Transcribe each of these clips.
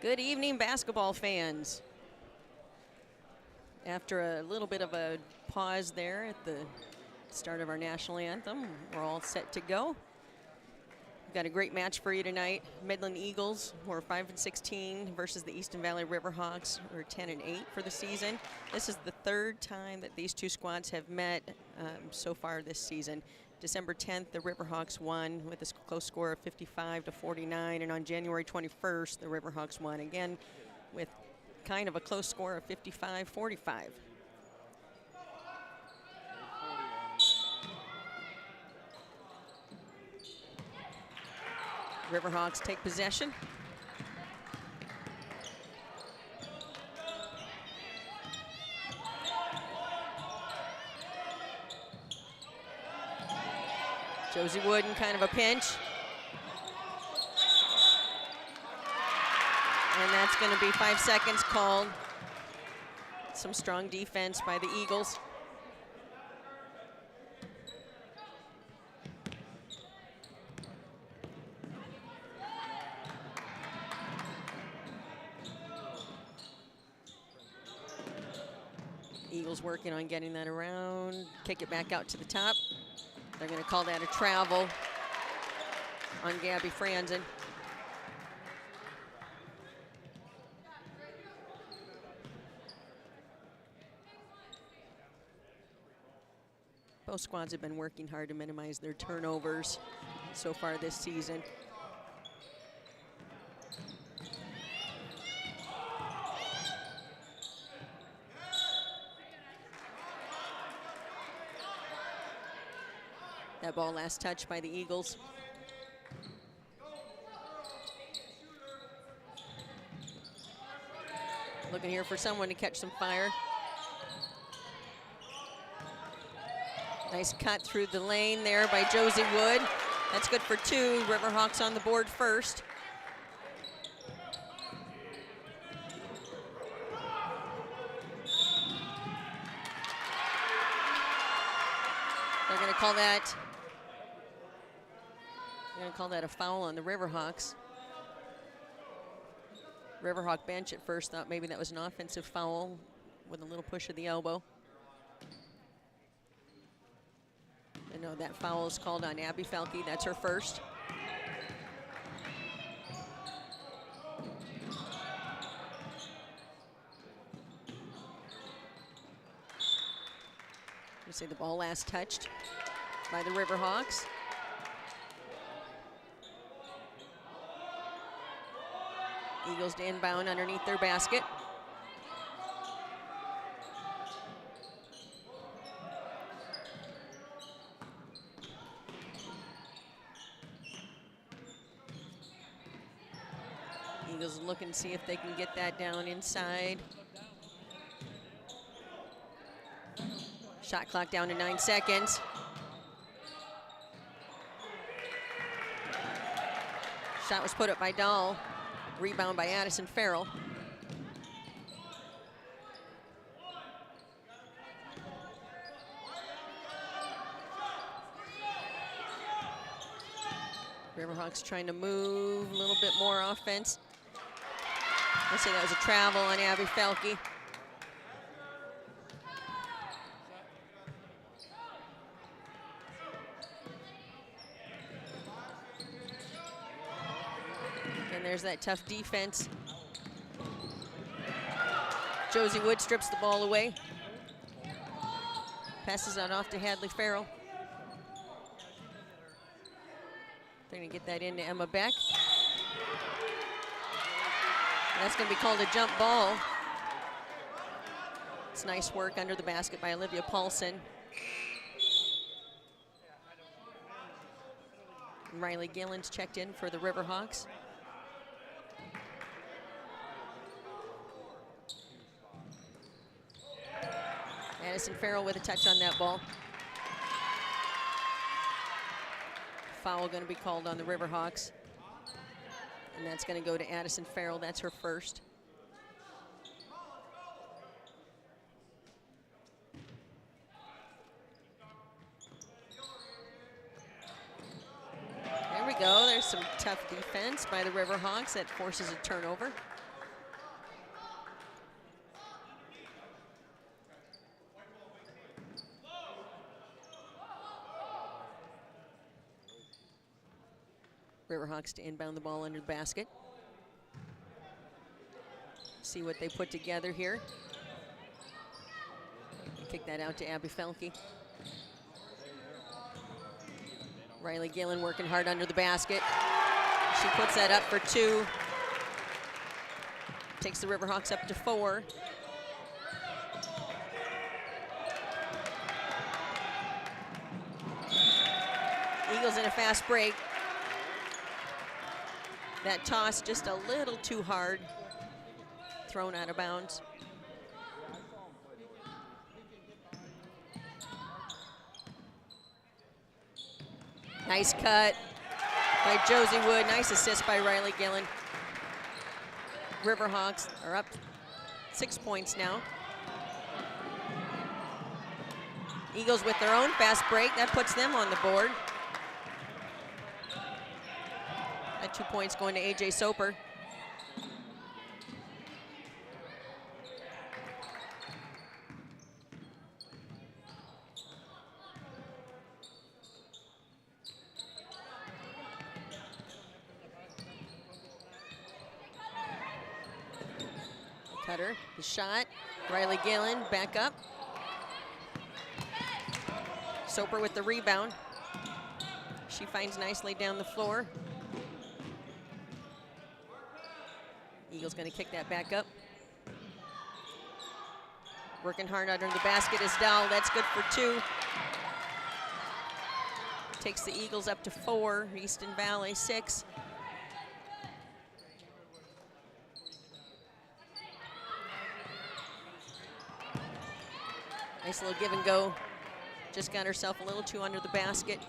Good evening, basketball fans. After a little bit of a pause there at the start of our national anthem, we're all set to go. We've got a great match for you tonight. Midland Eagles, who are 5-16, versus the Easton Valley Riverhawks, who are 10-8 for the season. This is the third time that these two squads have met so far this season. December 10th, the Riverhawks won with a close score of 55-49, and on January 21st, the Riverhawks won again with kind of a close score of 55-45. Riverhawks take possession. Josie Wood in kind of a pinch. And that's going to be 5 seconds called. Some strong defense by the Eagles. Eagles working on getting that around. Kick it back out to the top. They're going to call that a travel on Gabby Franzen. Both squads have been working hard to minimize their turnovers so far this season. That ball last touched by the Eagles. Looking here for someone to catch some fire. Nice cut through the lane there by Josie Wood. That's good for 2. Riverhawks on the board first. They're going to call that. They're going to call that a foul on the Riverhawks. Riverhawk bench at first thought maybe that was an offensive foul with a little push of the elbow. I know that foul is called on Abby Felke. That's her first. You see the ball last touched by the Riverhawks. Eagles to inbound underneath their basket. Eagles looking to see if they can get that down inside. Shot clock down to 9 seconds. Shot was put up by Dahl. Rebound by Addison Farrell. Riverhawks trying to move a little bit more offense. Let's say that was a travel on Abby Felke. And there's that tough defense. Josie Wood strips the ball away. Passes it off to Hadley Farrell. They're going to get that into Emma Beck. That's going to be called a jump ball. It's nice work under the basket by Olivia Paulson. Riley Gillen's checked in for the Riverhawks. Addison Farrell with a touch on that ball. Foul going to be called on the Riverhawks. And that's going to go to Addison Farrell. That's her first. There we go. There's some tough defense by the Riverhawks that forces a turnover. Riverhawks to inbound the ball under the basket. See what they put together here. Kick that out to Abby Felke. Riley Gillen working hard under the basket. She puts that up for 2. Takes the Riverhawks up to 4. Eagles in a fast break. That toss just a little too hard. Thrown out of bounds. Nice cut by Josie Wood. Nice assist by Riley Gillen. Riverhawks are up 6 points now. Eagles with their own fast break. That puts them on the board. That 2 points going to AJ Soper. Cutter, the shot. Riley Gillen back up. Soper with the rebound. She finds nicely down the floor. Eagles going to kick that back up. Working hard under the basket is Dahl. That's good for 2. Takes the Eagles up to 4. Easton Valley 6. Nice little give and go. Just got herself a little too under the basket.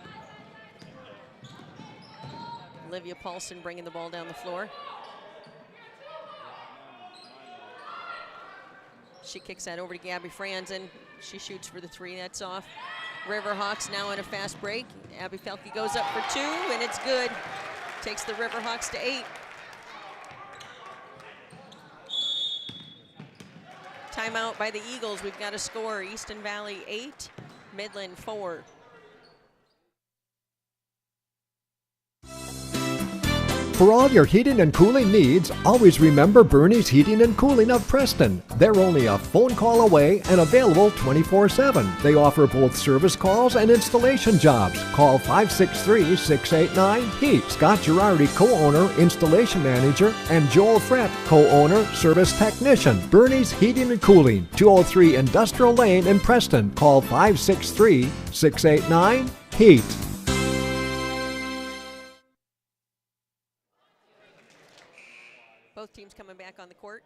Olivia Paulson bringing the ball down the floor. She kicks that over to Gabby Franzen. She shoots for the three, that's off. Riverhawks now in a fast break. Abby Felke goes up for two, and it's good. Takes the Riverhawks to 8. Timeout by the Eagles. We've got a score. Easton Valley 8, Midland 4. For all your heating and cooling needs, always remember Bernie's Heating and Cooling of Preston. They're only a phone call away and available 24/7. They offer both service calls and installation jobs. Call 563-689-HEAT. Scott Girardi, co-owner, installation manager, and Joel Frett, co-owner, service technician. Bernie's Heating and Cooling, 203 Industrial Lane in Preston. Call 563-689-HEAT. Both teams coming back on the court.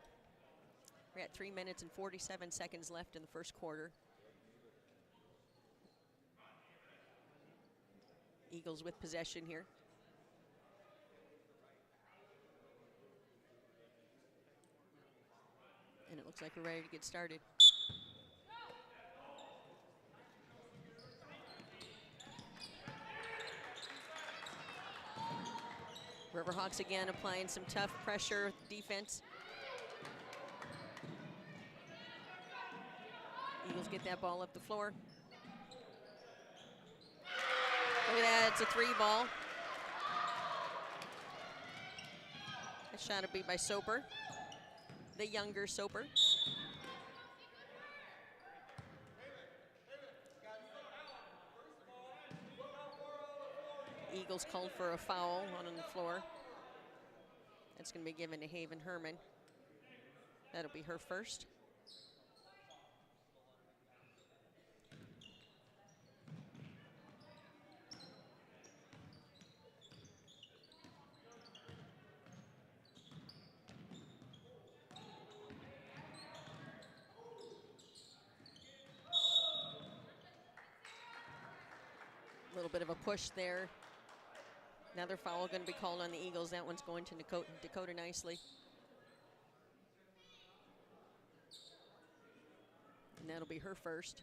We're at 3 minutes and 47 seconds left in the first quarter. Eagles with possession here. And it looks like we're ready to get started. Riverhawks again applying some tough pressure defense. Eagles get that ball up the floor. Look at that, it's a 3 ball. That shot will be by Soper, the younger Soper. Eagles called for a foul on the floor. That's going to be given to Haven Herman. That'll be her first. A little bit of a push there. Another foul going to be called on the Eagles. That one's going to Dakota Nicely. And that'll be her first.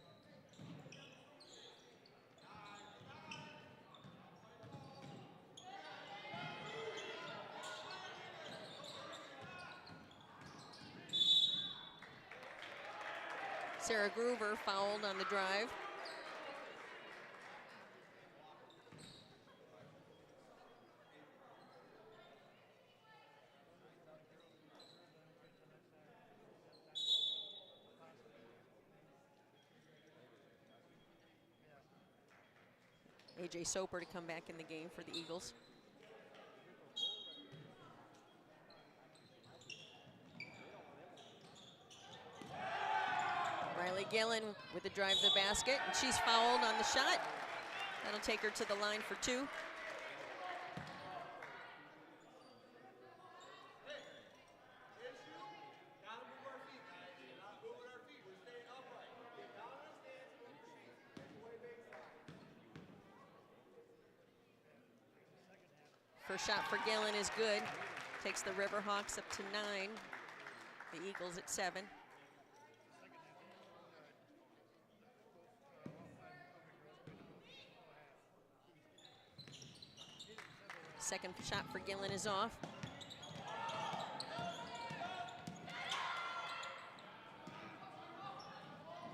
Sarah Groover fouled on the drive. AJ Soper to come back in the game for the Eagles. Riley Gillen with the drive to the basket, and she's fouled on the shot. That'll take her to the line for 2. First shot for Gillen is good. Takes the Riverhawks up to 9. The Eagles at 7. Second shot for Gillen is off.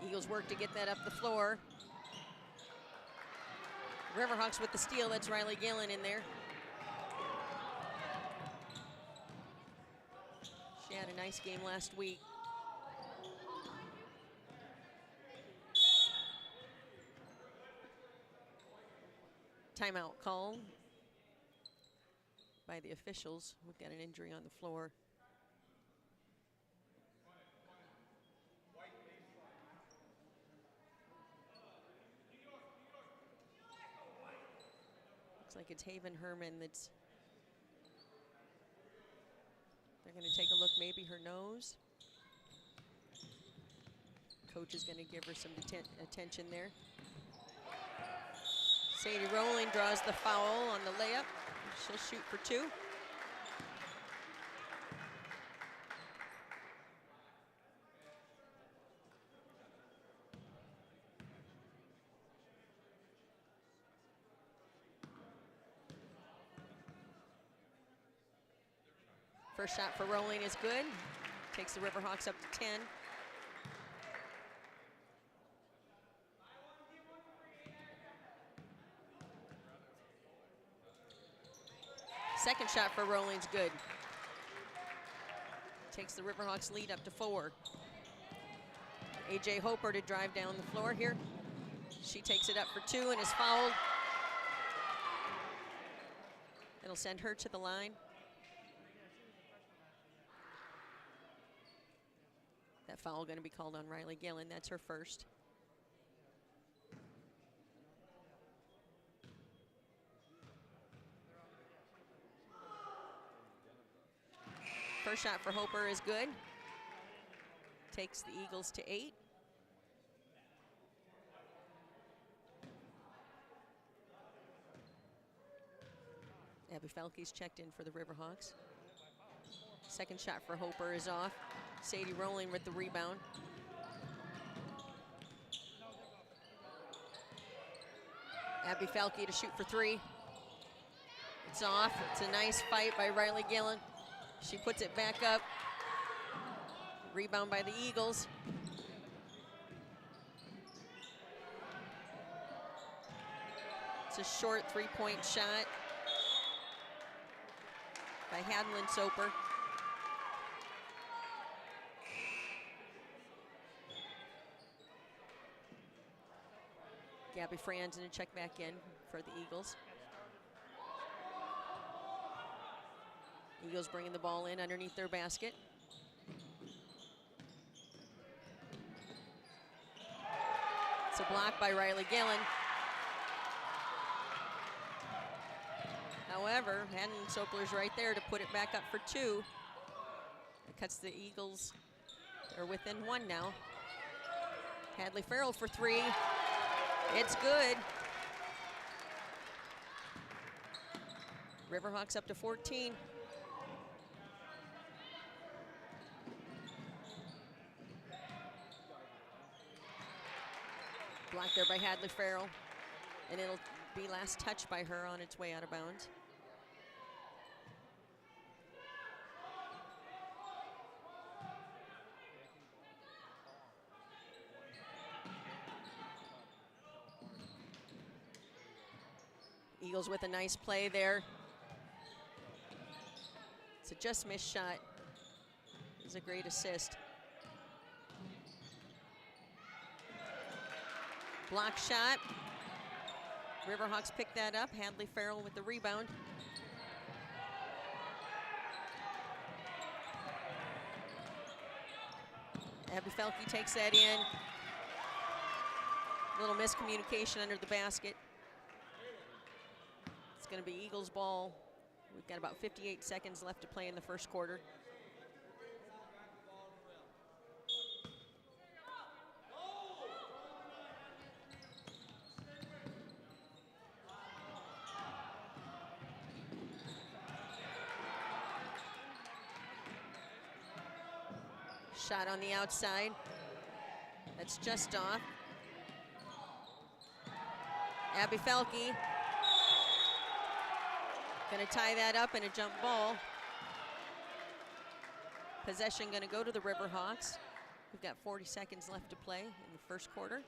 Eagles work to get that up the floor. Riverhawks with the steal. That's Riley Gillen in there. She had a nice game last week. Timeout call by the officials. We've got an injury on the floor. Looks like it's Haven Herman that's. They're going to take a look, maybe her nose. Coach is going to give her some attention there. Sadie Rowling draws the foul on the layup. She'll shoot for 2. First shot for Rowling is good. Takes the Riverhawks up to 10. Second shot for Rowling's good. Takes the Riverhawks lead up to 4. AJ Hoper to drive down the floor here. She takes it up for 2 and is fouled. It'll send her to the line. That foul going to be called on Riley Gillen. That's her first. First shot for Hoper is good. Takes the Eagles to 8. Abby Felke's checked in for the Riverhawks. Second shot for Hoper is off. Sadie Rowling with the rebound. Abby Felke to shoot for 3. It's off. It's a nice fight by Riley Gillen. She puts it back up. Rebound by the Eagles. It's a short 3-point shot by Hadlin Soper. Gabby Franz going to check back in for the Eagles. Eagles bringing the ball in underneath their basket. It's a block by Riley Gillen. However, Hadlin Soper's right there to put it back up for 2. It cuts the Eagles. They're within 1 now. Hadley Farrell for 3. It's good. Riverhawks up to 14. Blocked there by Hadley Farrell. And it'll be last touched by her on its way out of bounds. Eagles with a nice play there. It's a just missed shot. It's a great assist. Block shot. Riverhawks pick that up. Hadley Farrell with the rebound. Abby Felke takes that in. Little miscommunication under the basket. It's going to be Eagles ball. We've got about 58 seconds left to play in the first quarter. Shot on the outside. That's just off. Abby Felke going to tie that up in a jump ball. Possession going to go to the Riverhawks. We've got 40 seconds left to play in the first quarter.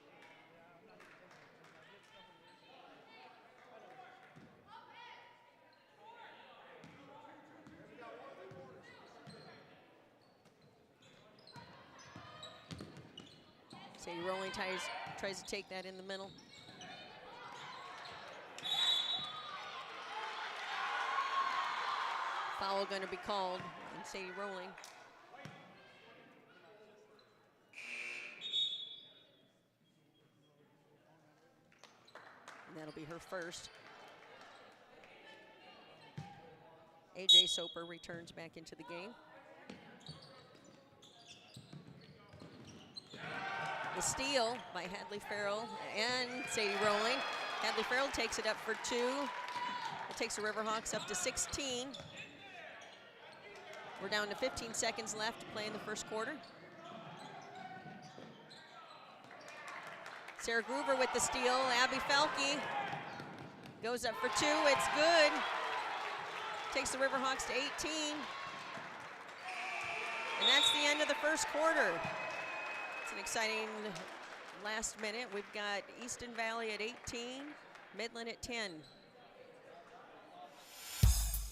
Sadie Rowling tries to take that in the middle. Foul going to be called on Sadie Rowling. And that'll be her first. AJ Soper returns back into the game. The steal by Hadley Farrell and Sadie Rowling. Hadley Farrell takes it up for 2. It takes the Riverhawks up to 16. We're down to 15 seconds left to play in the first quarter. Sarah Groover with the steal. Abby Falke goes up for 2. It's good. Takes the Riverhawks to 18. And that's the end of the first quarter. It's an exciting last minute. We've got Easton Valley at 18, Midland at 10.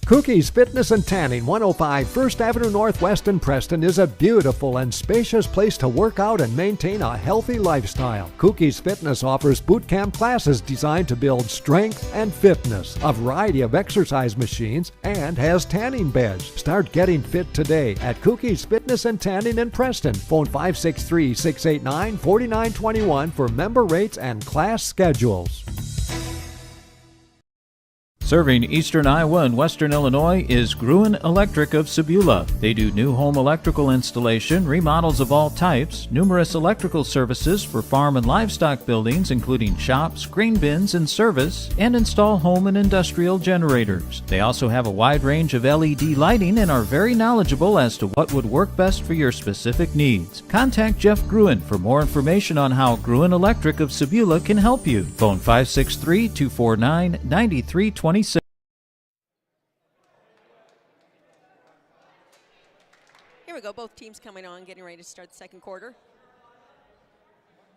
Cookie's Fitness and Tanning, 105 First Avenue Northwest in Preston, is a beautiful and spacious place to work out and maintain a healthy lifestyle. Cookie's Fitness offers boot camp classes designed to build strength and fitness, a variety of exercise machines, and has tanning beds. Start getting fit today at Cookie's Fitness and Tanning in Preston. Phone 563-689-4921 for member rates and class schedules. Serving eastern Iowa and western Illinois is Gruen Electric of Sebula. They do new home electrical installation, remodels of all types, numerous electrical services for farm and livestock buildings, including shops, grain bins, and service, and install home and industrial generators. They also have a wide range of LED lighting and are very knowledgeable as to what would work best for your specific needs. Contact Jeff Gruen for more information on how Gruen Electric of Sebula can help you. Phone 563-249-9326. Here we go, both teams coming on, getting ready to start the second quarter.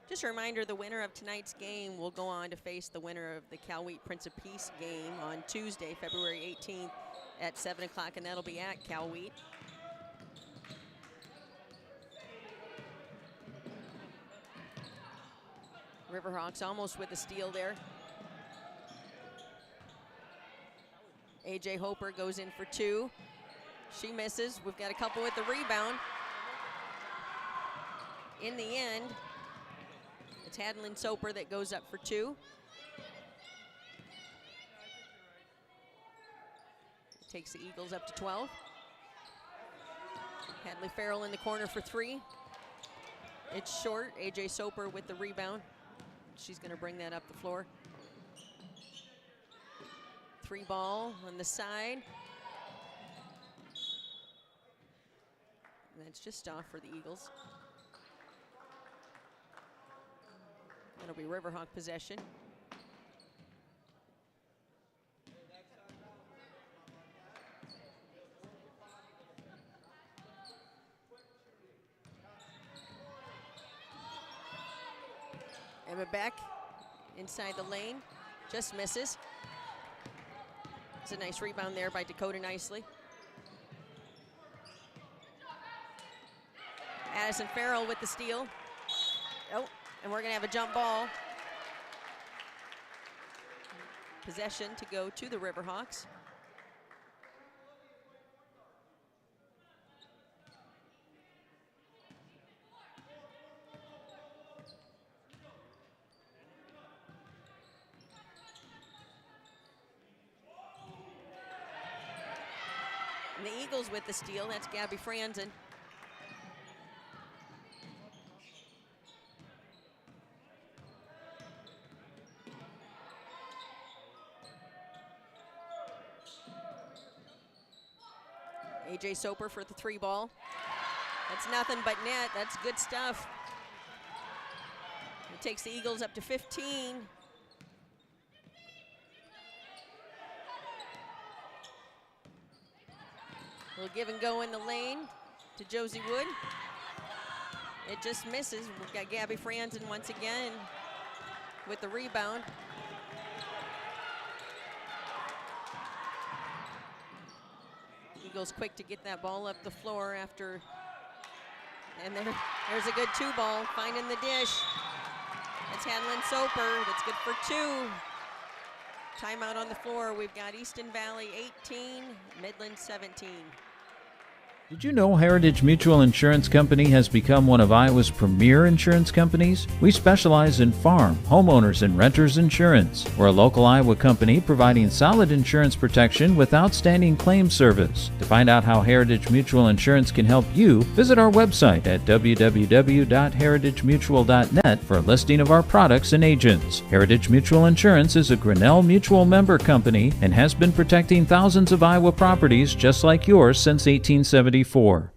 Just a reminder, the winner of tonight's game will go on to face the winner of the Cal-Wheat Prince of Peace game on Tuesday, February 18th at 7 o'clock, and that'll be at Cal-Wheat. Riverhawks almost with a steal there. AJ Hoper goes in for 2. She misses. We've got a couple with the rebound. In the end, it's Hadlin Soper that goes up for 2. It takes the Eagles up to 12. Hadley Farrell in the corner for 3. It's short. AJ Soper with the rebound. She's going to bring that up the floor. 3 ball on the side. And that's just off for the Eagles. That'll be Riverhawk possession. Emma Beck inside the lane, just misses. It's a nice rebound there by Dakota Nicely. Addison Farrell with the steal. Oh, and we're gonna have a jump ball. Possession to go to the Riverhawks. And the Eagles with the steal, that's Gabby Franzen. AJ Soper for the 3 ball. That's nothing but net. That's good stuff. It takes the Eagles up to 15. Little give and go in the lane to Josie Wood. It just misses. We've got Gabby Franzen once again with the rebound. Eagles quick to get that ball up the floor after, and there's a good 2 ball, finding the dish. It's Hadlin Soper, that's good for 2. Timeout on the floor. We've got Easton Valley 18, Midland 17. Did you know Heritage Mutual Insurance Company has become one of Iowa's premier insurance companies? We specialize in farm, homeowners, and renters insurance. We're a local Iowa company providing solid insurance protection with outstanding claim service. To find out how Heritage Mutual Insurance can help you, visit our website at www.heritagemutual.net for a listing of our products and agents. Heritage Mutual Insurance is a Grinnell Mutual member company and has been protecting thousands of Iowa properties just like yours since 1874.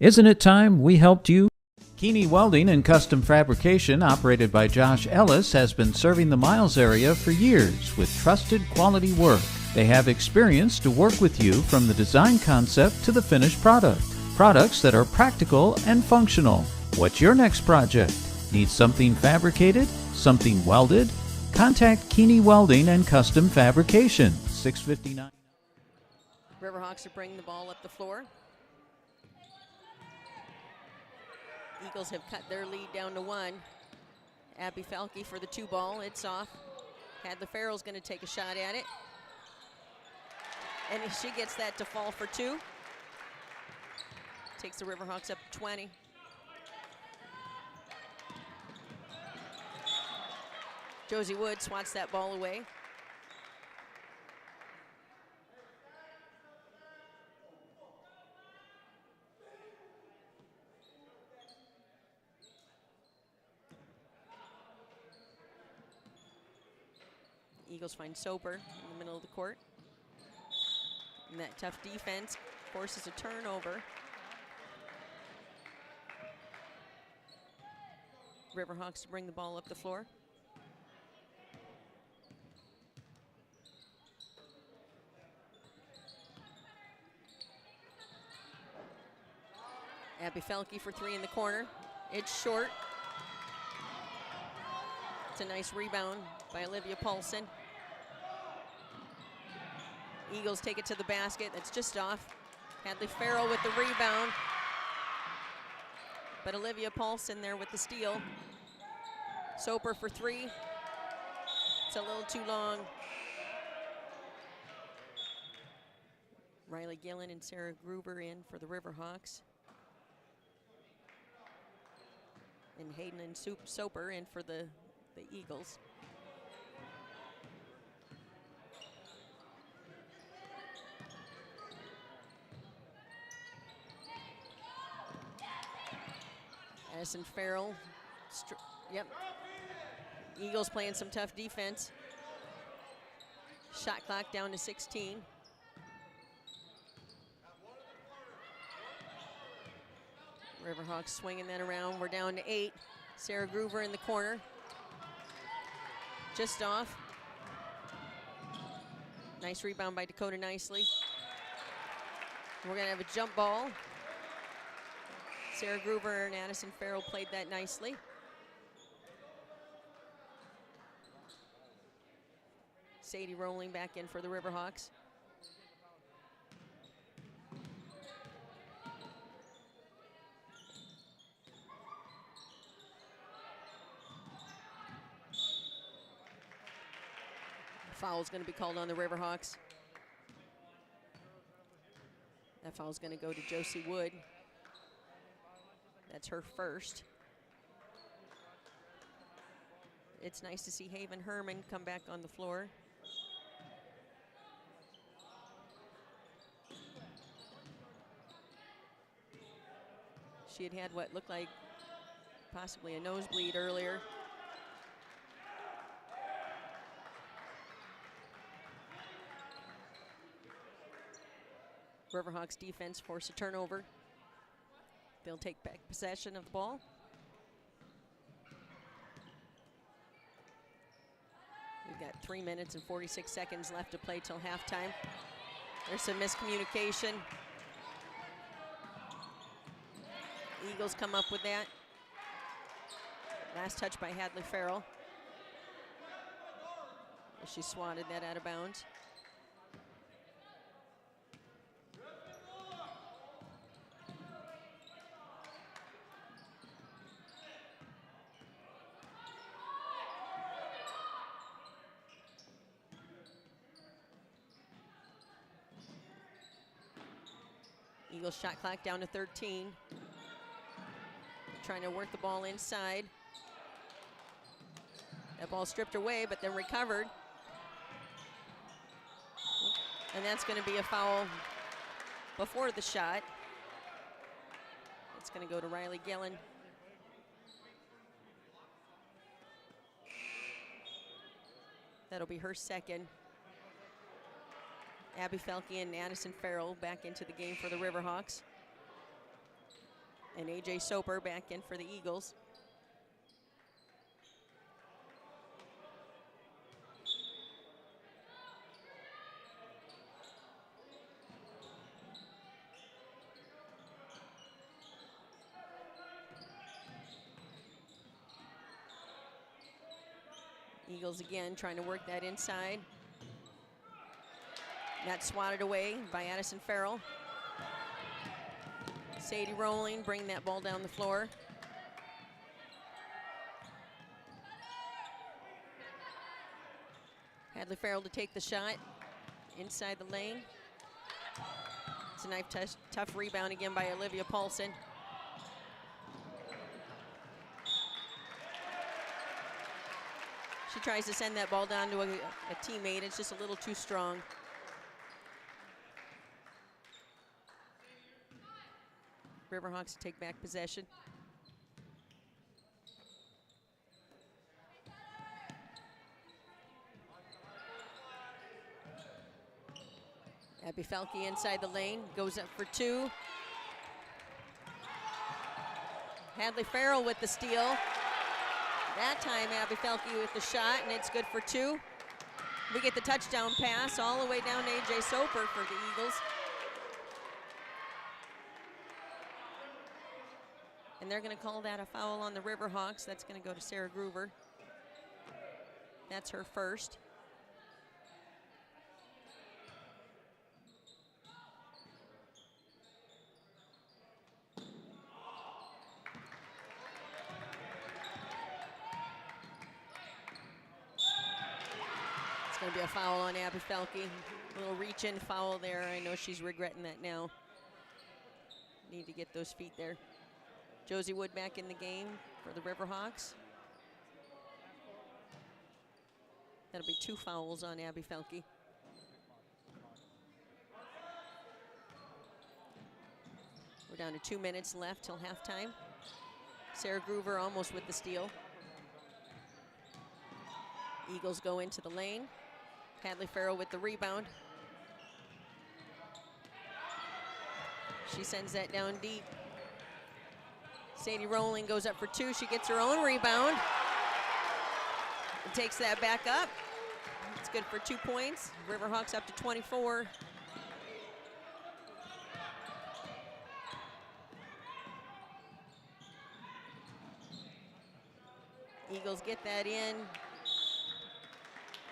Isn't it time we helped you? Keeney Welding and Custom Fabrication, operated by Josh Ellis, has been serving the Miles area for years with trusted quality work. They have experience to work with you from the design concept to the finished product. Products that are practical and functional. What's your next project? Need something fabricated? Something welded? Contact Keeney Welding and Custom Fabrication, 659. Riverhawks are bringing the ball up the floor. Eagles have cut their lead down to 1. Abby Falke for the 2 ball. It's off. Hadley Farrell's going to take a shot at it. And she gets that to fall for 2. Takes the Riverhawks up to 20. Josie Wood swats that ball away. Eagles find Soper in the middle of the court. And that tough defense forces a turnover. Riverhawks to bring the ball up the floor. Abby Falke for 3 in the corner. It's short. It's a nice rebound by Olivia Paulson. Eagles take it to the basket. That's just off. Hadley Farrell with the rebound. But Olivia Paulson there with the steal. Soper for 3. It's a little too long. Riley Gillen and Sarah Gruber in for the Riverhawks. And Hayden and Soper in for the Eagles. Addison Farrell. Yep. Eagles playing some tough defense. Shot clock down to 16. Riverhawks swinging that around. We're down to 8. Sarah Gruber in the corner. Just off. Nice rebound by Dakota Nicely. We're going to have a jump ball. Sarah Gruber and Addison Farrell played that nicely. Sadie rolling back in for the Riverhawks. Foul's going to be called on the Riverhawks. That foul's going to go to Josie Wood. That's her first. It's nice to see Haven Herman come back on the floor. She had what looked like possibly a nosebleed earlier. Riverhawks defense force a turnover. They'll take back possession of the ball. We've got 3 minutes and 46 seconds left to play till halftime. There's some miscommunication. Eagles come up with that. Last touch by Hadley Farrell. She swatted that out of bounds. Eagles shot clock down to 13. Trying to work the ball inside. That ball stripped away, but then recovered. And that's going to be a foul before the shot. It's going to go to Riley Gillen. That'll be her second. Abby Felke and Addison Farrell back into the game for the Riverhawks. And AJ Soper back in for the Eagles. Eagles again trying to work that inside. That's swatted away by Addison Farrell. Sadie Rowling bringing that ball down the floor. Hadley Farrell to take the shot inside the lane. It's a nice tough rebound again by Olivia Paulson. She tries to send that ball down to a teammate. It's just a little too strong. Riverhawks to take back possession. Abby Felke inside the lane, goes up for two. Hadley Farrell with the steal. That time Abby Felke with the shot, and it's good for two. We get the touchdown pass all the way down to AJ Soper for the Eagles. And they're going to call that a foul on the Riverhawks. That's going to go to Sarah Groover. That's her first. It's going to be a foul on Abby Felke. A little reach-in foul there. I know she's regretting that now. Need to get those feet there. Josie Wood back in the game for the Riverhawks. That'll be two fouls on Abby Felke. We're down to 2 minutes left till halftime. Sarah Groover almost with the steal. Eagles go into the lane. Hadley Farrell with the rebound. She sends that down deep. Sadie Rowling goes up for two. She gets her own rebound and takes that back up. It's good for 2 points. Riverhawks up to 24. Eagles get that in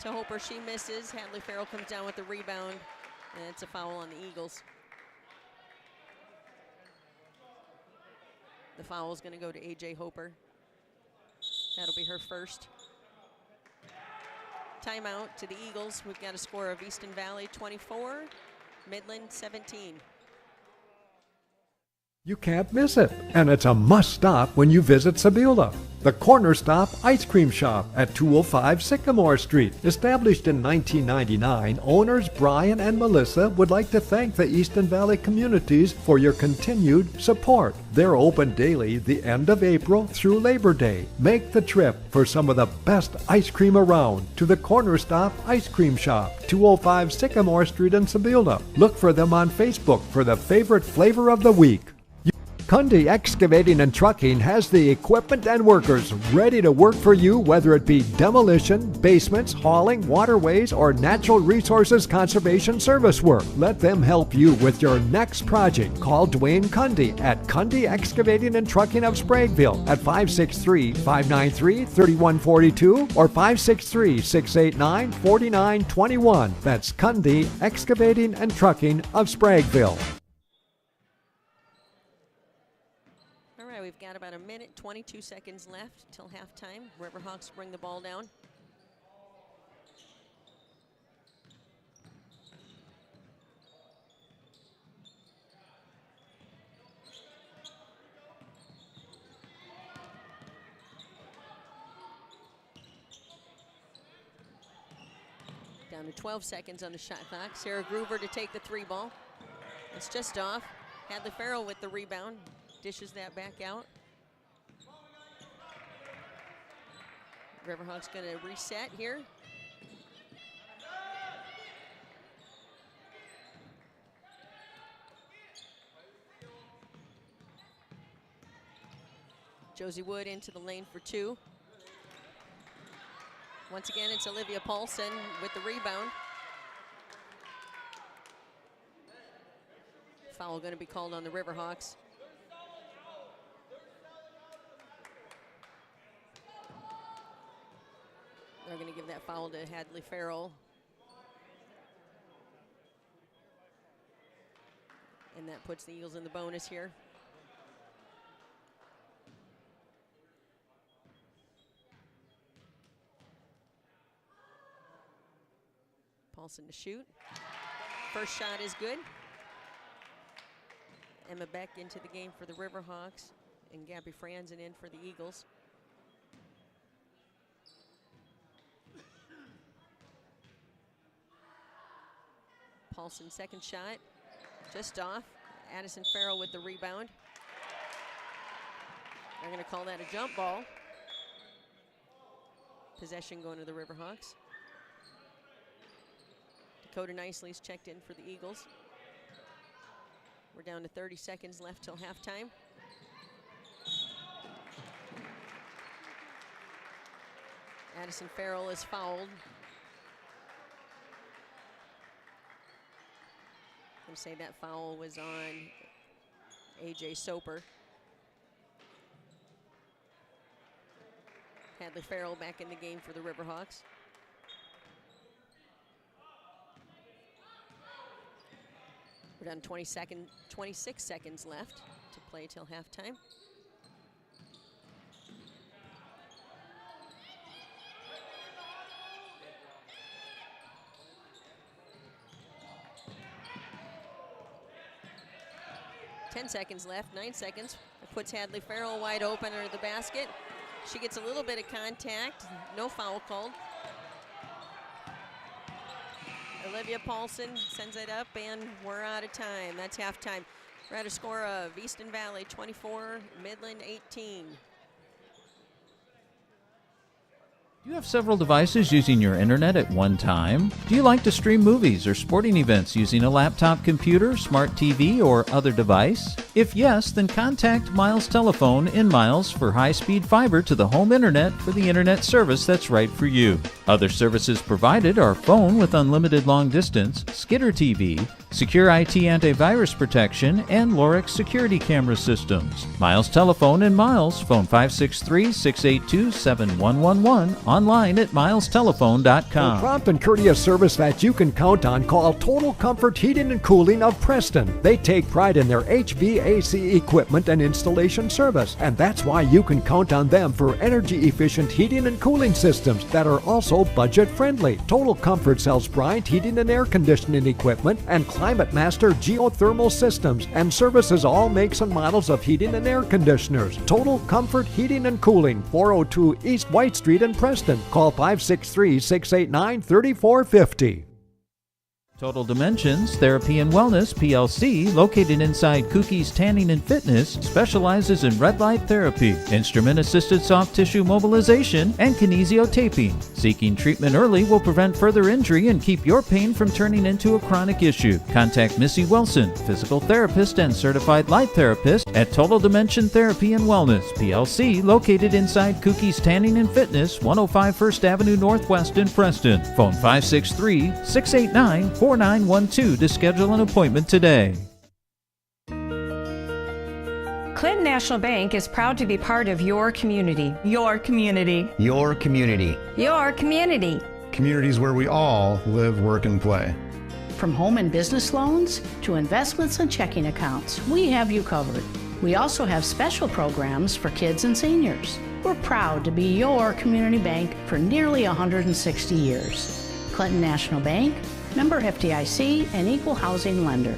to Hoper. She misses. Hadley Farrell comes down with the rebound, and it's a foul on the Eagles. The foul is going to go to AJ Hoper. That'll be her first. Timeout to the Eagles. We've got a score of Easton Valley 24, Midland 17. You can't miss it, and it's a must-stop when you visit Sebula. The Corner Stop Ice Cream Shop at 205 Sycamore Street. Established in 1999, owners Brian and Melissa would like to thank the Easton Valley communities for your continued support. They're open daily the end of April through Labor Day. Make the trip for some of the best ice cream around to the Corner Stop Ice Cream Shop, 205 Sycamore Street in Sebula. Look for them on Facebook for the favorite flavor of the week. Cundy Excavating and Trucking has the equipment and workers ready to work for you, whether it be demolition, basements, hauling, waterways, or natural resources conservation service work. Let them help you with your next project. Call Dwayne Cundy at Cundy Excavating and Trucking of Spragueville at 563-593-3142 or 563-689-4921. That's Cundy Excavating and Trucking of Spragueville. We've got about 1 minute, 22 seconds left till halftime. Riverhawks bring the ball down. Down to 12 seconds on the shot clock. Sarah Groover to take the 3 ball. It's just off. Hadley Farrell with the rebound. Dishes that back out. Riverhawks going to reset here. Josie Wood into the lane for 2. Once again, it's Olivia Paulson with the rebound. Foul going to be called on the Riverhawks. They're going to give that foul to Hadley Farrell. And that puts the Eagles in the bonus here. Paulson to shoot. First shot is good. Emma Beck into the game for the Riverhawks, and Gabby Franzen in for the Eagles. Paulson second shot, just off. Addison Farrell with the rebound. They're going to call that a jump ball. Possession going to the Riverhawks. Dakota Nicely's checked in for the Eagles. We're down to 30 seconds left till halftime. Addison Farrell is fouled. I'm going to say that foul was on AJ Soper. Hadley Farrell back in the game for the Riverhawks. We're down 26 seconds left to play till halftime. Ten seconds left, 9 seconds. It puts Hadley Farrell wide open under the basket. She gets a little bit of contact, no foul called. Olivia Paulson sends it up, and we're out of time. That's halftime. We're at a score of Easton Valley 24, Midland 18. Do you have several devices using your internet at one time? Do you like to stream movies or sporting events using a laptop computer, smart TV, or other device? If yes, then contact Miles Telephone in Miles for high-speed fiber to the home internet for the internet service that's right for you. Other services provided are phone with unlimited long distance, Skitter TV, secure IT antivirus protection, and Lorix security camera systems. Miles Telephone in Miles, phone 563-682-7111, online at milestelephone.com. For prompt and courteous service that you can count on, call Total Comfort Heating and Cooling of Preston. They take pride in their HVAC equipment and installation service, and that's why you can count on them for energy-efficient heating and cooling systems that are also budget-friendly. Total Comfort sells Bryant heating and air conditioning equipment and Climate Master geothermal systems and services all makes and models of heating and air conditioners. Total Comfort Heating and Cooling, 402 East White Street in Preston. Call 563-689-3450. Total Dimensions Therapy and Wellness PLC, located inside Cookie's Tanning and Fitness, specializes in red light therapy, instrument-assisted soft tissue mobilization, and kinesiotaping. Seeking treatment early will prevent further injury and keep your pain from turning into a chronic issue. Contact Missy Wilson, physical therapist and certified light therapist at Total Dimension Therapy and Wellness PLC, located inside Cookie's Tanning and Fitness, 105 First Avenue Northwest in Preston. Phone 563-689-4912 to schedule an appointment today. Clinton National Bank is proud to be part of your community. Your community. Your community. Your community. Communities where we all live, work, and play. From home and business loans to investments and checking accounts, we have you covered. We also have special programs for kids and seniors. We're proud to be your community bank for nearly 160 years. Clinton National Bank, member FDIC, and equal housing lender.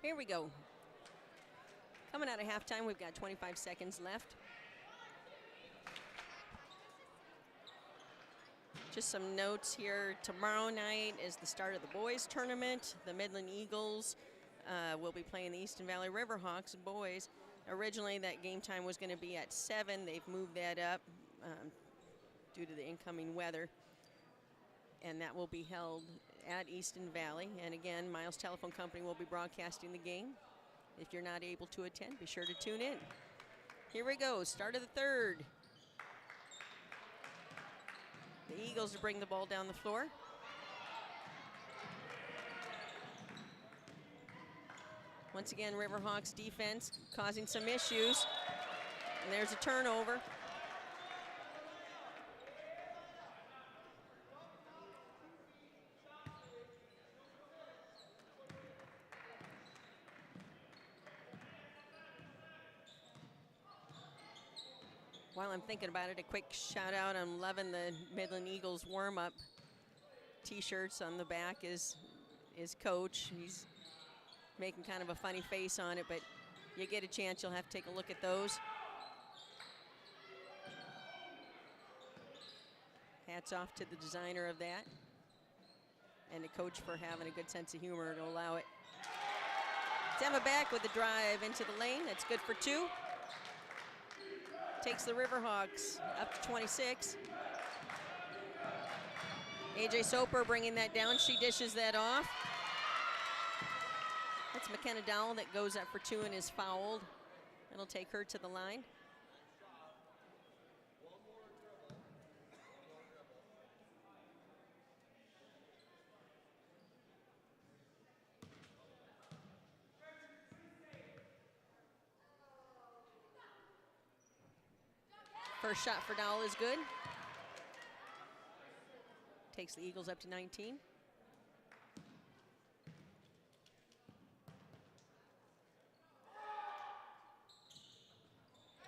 Here we go. Coming out of halftime, we've got 25 seconds left. Just some notes here. Tomorrow night is the start of the boys tournament. The Midland Eagles will be playing the Easton Valley Riverhawks boys. Originally, that game time was going to be at 7. They've moved that up due to the incoming weather. And that will be held at Easton Valley. And again, Miles Telephone Company will be broadcasting the game. If you're not able to attend, be sure to tune in. Here we go, start of the third. The Eagles bring the ball down the floor. Once again, Riverhawks defense causing some issues. And there's a turnover. While I'm thinking about it, a quick shout out. I'm loving the Midland Eagles warm-up t-shirts. On the back is Coach. He's making kind of a funny face on it, but you get a chance, you'll have to take a look at those. Hats off to the designer of that and the coach for having a good sense of humor to allow it. It's Emma back with the drive into the lane. That's good for 2. Takes the Riverhawks up to 26. AJ Soper bringing that down. She dishes that off. That's McKenna Dowell that goes up for 2 and is fouled. It'll take her to the line. First shot for Dowell is good. Takes the Eagles up to 19.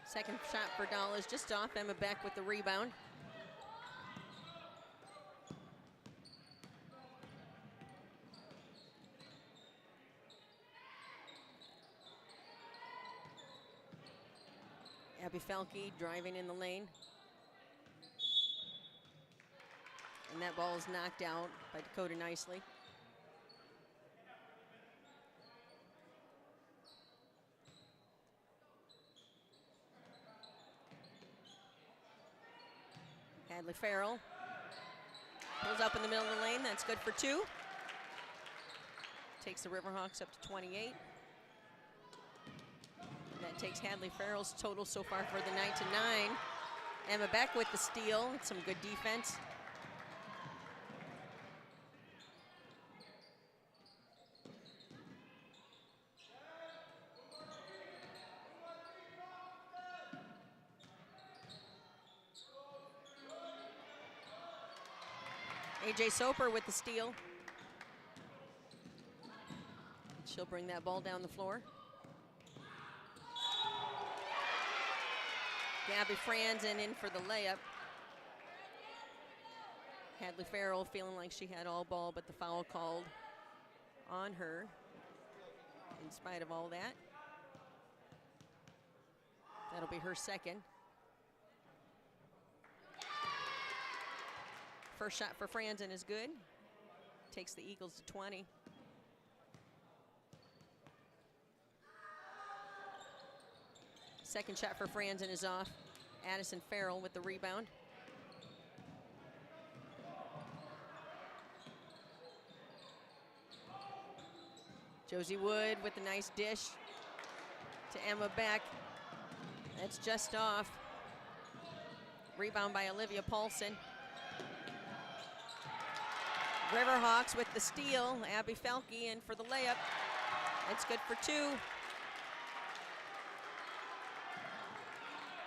Second shot for Dowell is just off. Emma Beck with the rebound. Abby Felke driving in the lane. And that ball is knocked out by Dakota Nicely. Hadley Farrell pulls up in the middle of the lane. That's good for 2. Takes the Riverhawks up to 28. That takes Hadley Farrell's total so far for the night to 9. Emma Beck with the steal. Some good defense. AJ Soper with the steal. She'll bring that ball down the floor. Gabby Franzen in for the layup. Hadley Farrell feeling like she had all ball, but the foul called on her in spite of all that. That'll be her second. First shot for Franzen is good. Takes the Eagles to 20. Second shot for Franzen is off. Addison Farrell with the rebound. Josie Wood with the nice dish to Emma Beck. That's just off. Rebound by Olivia Paulson. Riverhawks with the steal. Abby Felke in for the layup. It's good for 2.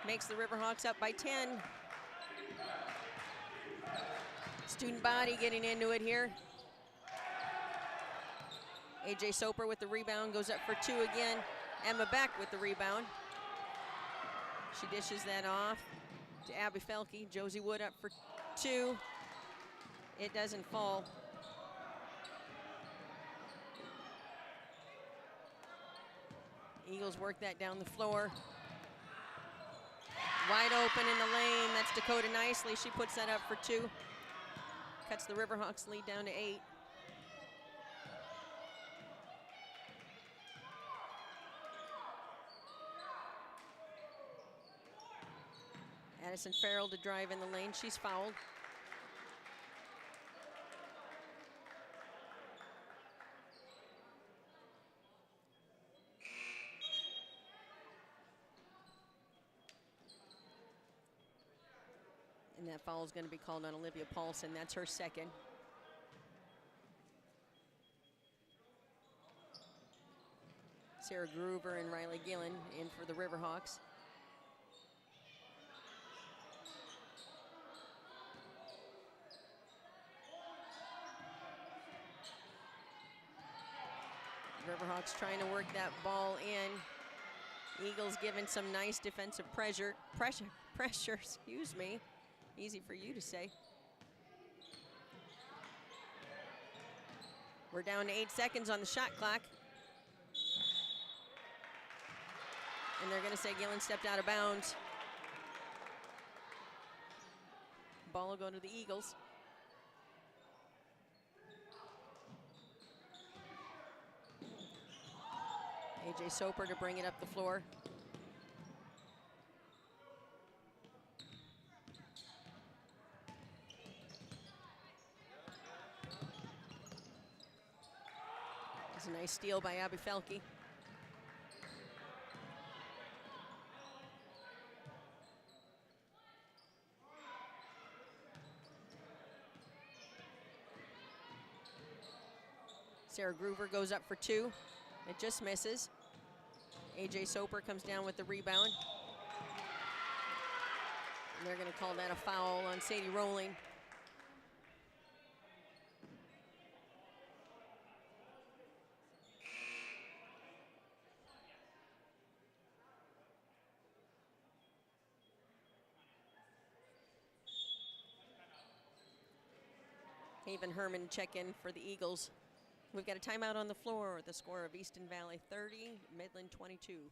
Makes the Riverhawks up by 10. Student body getting into it here. AJ Soper with the rebound, goes up for 2 again. Emma Beck with the rebound. She dishes that off to Abby Felke. Josie Wood up for 2. It doesn't fall. Eagles work that down the floor. Wide open in the lane. That's Dakota nicely. She puts that up for 2. Cuts the Riverhawks lead down to 8. Addison Farrell to drive in the lane. She's fouled. And that foul is going to be called on Olivia Paulson. That's her second. Sarah Gruber and Riley Gillen in for the Riverhawks. Riverhawks trying to work that ball in. Eagles giving some nice defensive pressure, excuse me. Easy for you to say. We're down to 8 seconds on the shot clock. And they're going to say Gillen stepped out of bounds. Ball will go to the Eagles. AJ Soper to bring it up the floor. It's a nice steal by Abby Felke. Sarah Gruber goes up for 2. It just misses. AJ Soper comes down with the rebound. And they're going to call that a foul on Sadie Rowling. Haven Herman check in for the Eagles. We've got a timeout on the floor with the score of Easton Valley 30, Midland 22.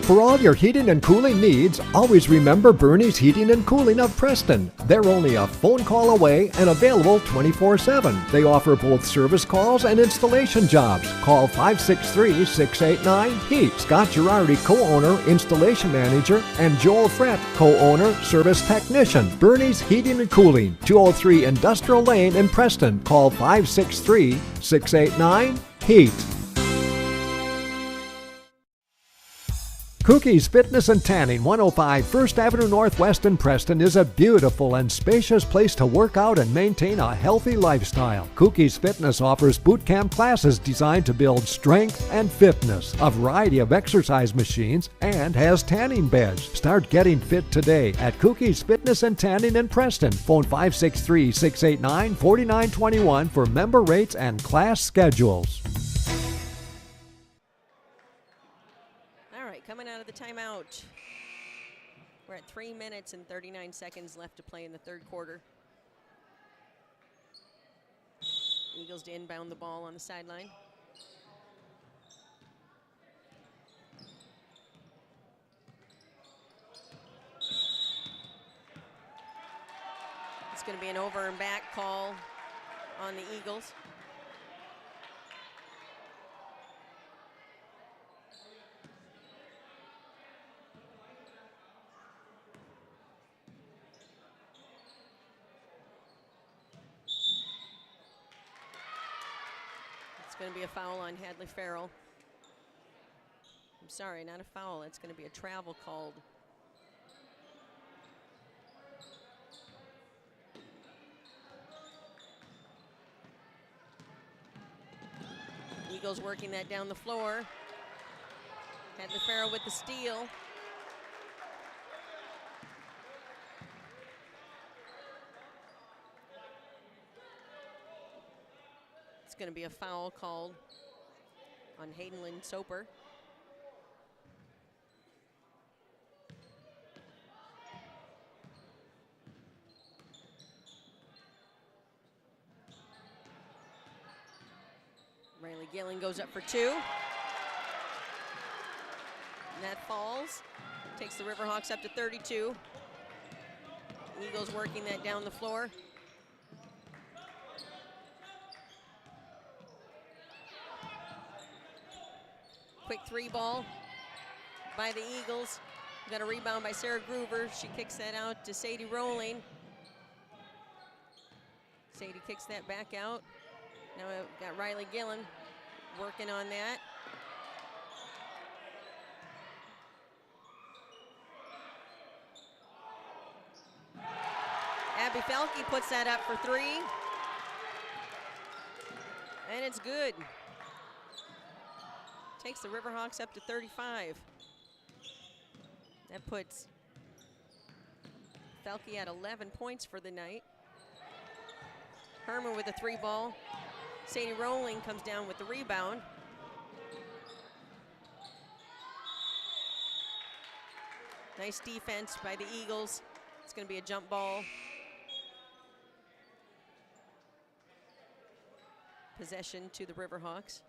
For all your heating and cooling needs, always remember Bernie's Heating and Cooling of Preston. They're only a phone call away and available 24/7. They offer both service calls and installation jobs. Call 563-689-HEAT. Scott Girardi, co-owner, installation manager, and Joel Frett, co-owner, service technician. Bernie's Heating and Cooling, 203 Industrial Lane in Preston. Call 563-689-HEAT. Cookie's Fitness and Tanning, 105 First Avenue Northwest in Preston, is a beautiful and spacious place to work out and maintain a healthy lifestyle. Cookie's Fitness offers boot camp classes designed to build strength and fitness, a variety of exercise machines, and has tanning beds. Start getting fit today at Cookie's Fitness and Tanning in Preston. Phone 563-689-4921 for member rates and class schedules. Coming out of the timeout. We're at 3 minutes and 39 seconds left to play in the third quarter. Eagles to inbound the ball on the sideline. It's going to be an over and back call on the Eagles. Going to be a foul on Hadley Farrell. I'm sorry, not a foul. It's going to be a travel called. Eagles working that down the floor. Hadley Farrell with the steal. Going to be a foul called on Hayden Lynn Soper. Riley Gillen goes up for 2. And that falls. Takes the Riverhawks up to 32. Eagles working that down the floor. Quick 3 ball by the Eagles. Got a rebound by Sarah Groover. She kicks that out to Sadie Rowling. Sadie kicks that back out. Now we've got Riley Gillen working on that. Abby Felke puts that up for 3. And it's good. Takes the Riverhawks up to 35. That puts Felke at 11 points for the night. Herman with a 3 ball. Sadie Rowling comes down with the rebound. Nice defense by the Eagles. It's going to be a jump ball. Possession to the Riverhawks.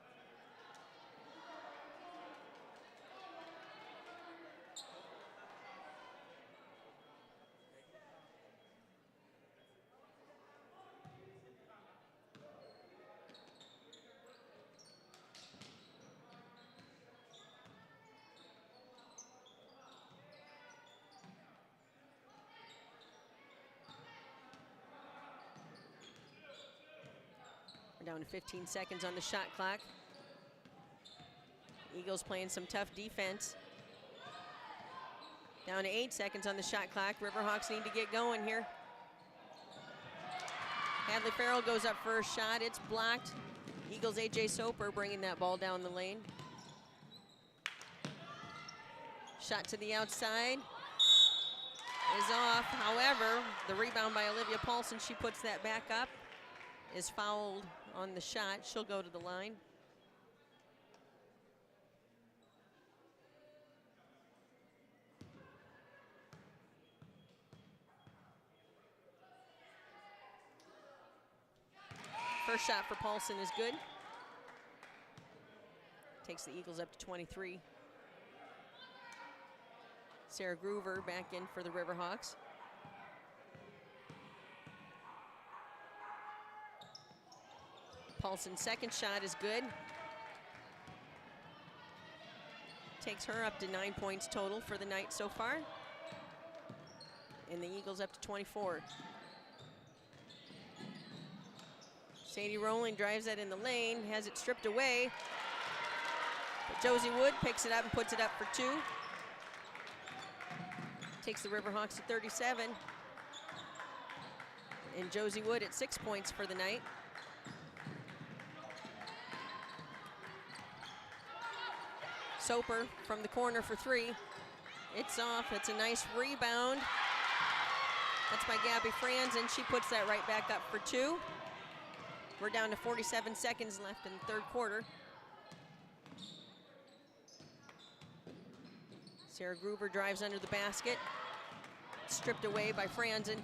We're down to 15 seconds on the shot clock. Eagles playing some tough defense. Down to 8 seconds on the shot clock. Riverhawks need to get going here. Hadley Farrell goes up for a shot. It's blocked. Eagles' AJ Soper bringing that ball down the lane. Shot to the outside is off. However, the rebound by Olivia Paulson, she puts that back up, is fouled on the shot. She'll go to the line. First shot for Paulson is good. Takes the Eagles up to 23. Sarah Groover back in for the Riverhawks. Paulson's second shot is good. Takes her up to 9 points total for the night so far. And the Eagles up to 24. Sadie Rowling drives that in the lane, has it stripped away. But Josie Wood picks it up and puts it up for 2. Takes the Riverhawks to 37. And Josie Wood at 6 points for the night. Soper from the corner for 3. It's off. It's a nice rebound. That's by Gabby Franz, and she puts that right back up for 2. We're down to 47 seconds left in the third quarter. Sarah Groover drives under the basket. Stripped away by Franzen.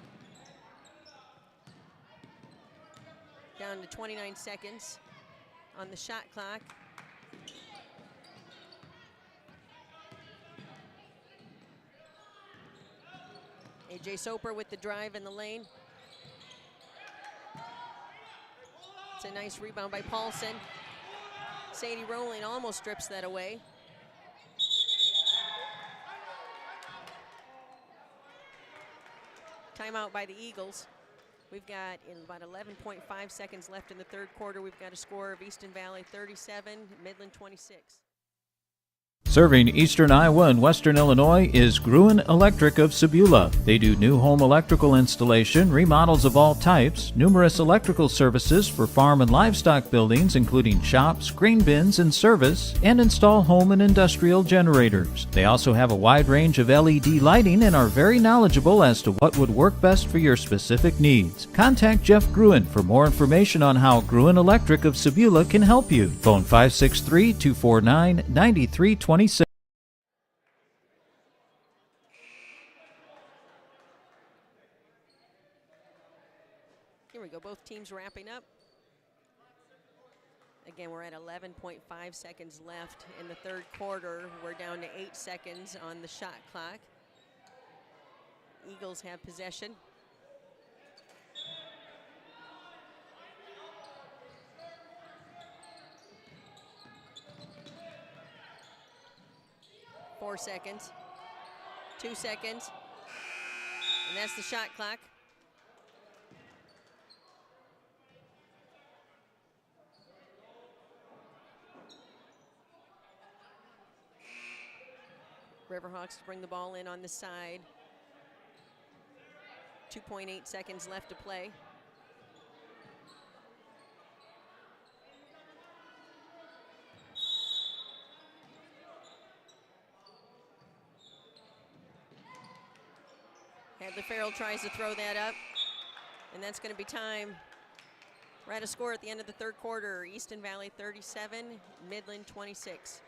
Down to 29 seconds on the shot clock. AJ Soper with the drive in the lane. It's a nice rebound by Paulson. Sadie Rowling almost strips that away. Timeout by the Eagles. We've got about 11.5 seconds left in the third quarter. We've got a score of Easton Valley 37, Midland 26. Serving eastern Iowa and western Illinois is Gruen Electric of Sebula. They do new home electrical installation, remodels of all types, numerous electrical services for farm and livestock buildings, including shops, grain bins, and service, and install home and industrial generators. They also have a wide range of LED lighting and are very knowledgeable as to what would work best for your specific needs. Contact Jeff Gruen for more information on how Gruen Electric of Sebula can help you. Phone 563-249-9326. Here we go, both teams wrapping up. Again, we're at 11.5 seconds left in the third quarter. We're down to 8 seconds on the shot clock. Eagles have possession. Four seconds, 2 seconds, and that's the shot clock. Riverhawks bring the ball in on the side. 2.8 seconds left to play. Hadley Farrell tries to throw that up, and that's going to be time. We're at a score at the end of the third quarter. Easton Valley 37, Midland 26.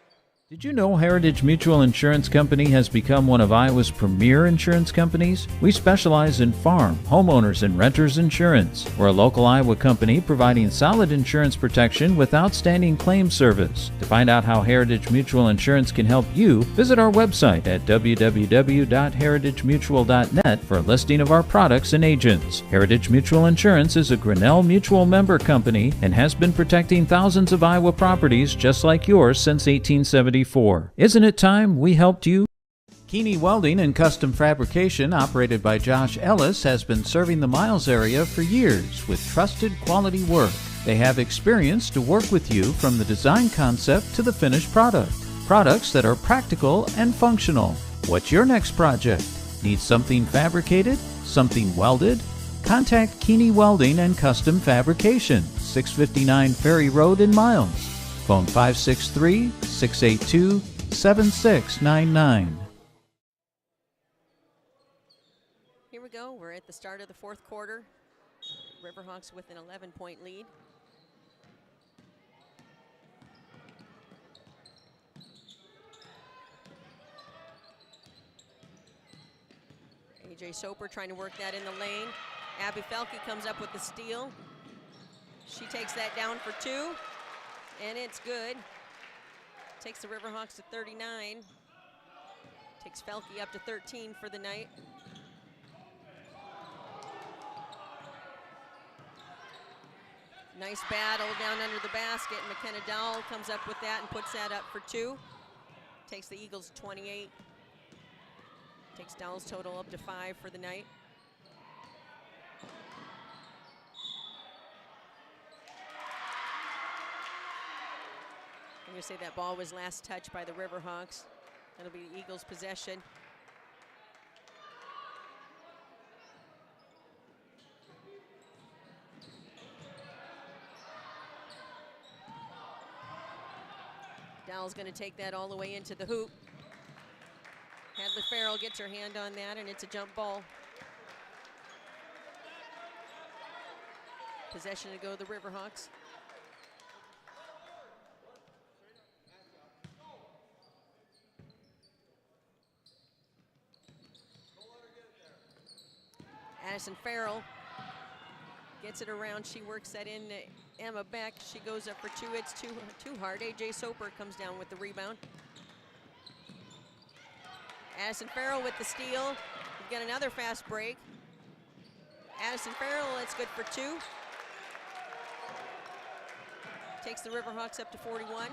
Did you know Heritage Mutual Insurance Company has become one of Iowa's premier insurance companies? We specialize in farm, homeowners, and renters insurance. We're a local Iowa company providing solid insurance protection with outstanding claim service. To find out how Heritage Mutual Insurance can help you, visit our website at www.heritagemutual.net for a listing of our products and agents. Heritage Mutual Insurance is a Grinnell Mutual member company and has been protecting thousands of Iowa properties just like yours since 1874. Isn't it time we helped you? Keeney Welding and Custom Fabrication, operated by Josh Ellis, has been serving the Miles area for years with trusted quality work. They have experience to work with you from the design concept to the finished product. Products that are practical and functional. What's your next project? Need something fabricated? Something welded? Contact Keeney Welding and Custom Fabrication, 659 Ferry Road in Miles. Phone 563-682-7699. Here we go. We're at the start of the fourth quarter. Riverhawks with an 11-point lead. AJ Soper trying to work that in the lane. Abby Felke comes up with the steal. She takes that down for two. And it's good. Takes the Riverhawks to 39. Takes Felke up to 13 for the night. Nice battle down under the basket. McKenna Dowell comes up with that and puts that up for two. Takes the Eagles to 28. Takes Dowell's total up to 5 for the night. I'm going to say that ball was last touched by the Riverhawks. That'll be the Eagles' possession. Dowell's going to take that all the way into the hoop. Hadley Farrell gets her hand on that, and it's a jump ball. Possession to go the Riverhawks. Addison Farrell gets it around. She works that in to Emma Beck. She goes up for two. It's too hard. AJ Soper comes down with the rebound. Addison Farrell with the steal. We've got another fast break. Addison Farrell, it's good for two. Takes the Riverhawks up to 41.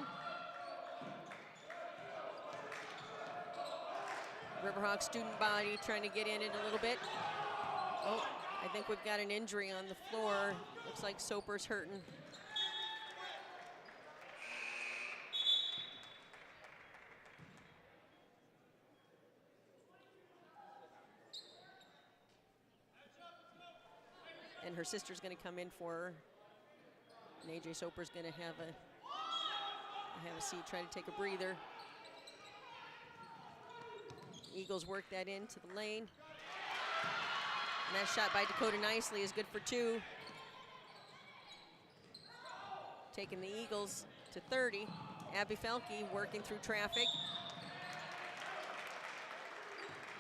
Riverhawks student body trying to get in it a little bit. Oh, I think we've got an injury on the floor. Looks like Soper's hurting. And her sister's going to come in for her. And AJ Soper's going to have a seat, try to take a breather. Eagles work that into the lane. And that shot by Dakota Nicely is good for two. Taking the Eagles to 30. Abby Felke working through traffic.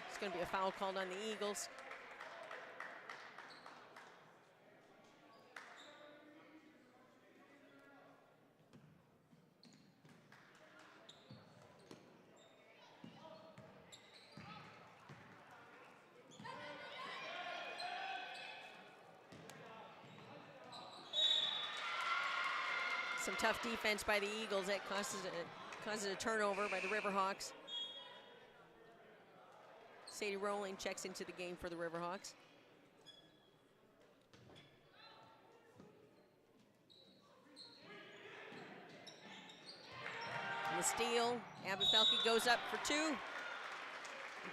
It's going to be a foul called on the Eagles. Some tough defense by the Eagles that causes a turnover by the Riverhawks. Sadie Rowling checks into the game for the Riverhawks. And the steal, Abby Felke goes up for 2. And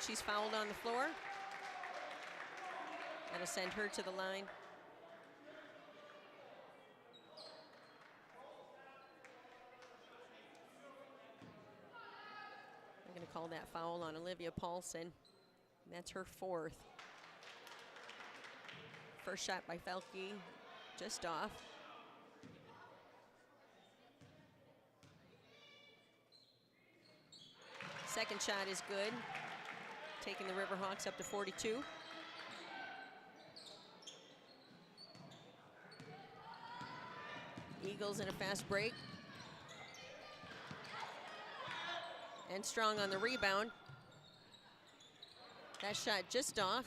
she's fouled on the floor. That'll send her to the line. They're going to call that foul on Olivia Paulson. That's her 4th. First shot by Felke, just off. Second shot is good, taking the Riverhawks up to 42. Eagles in a fast break. And Strong on the rebound. That shot just off.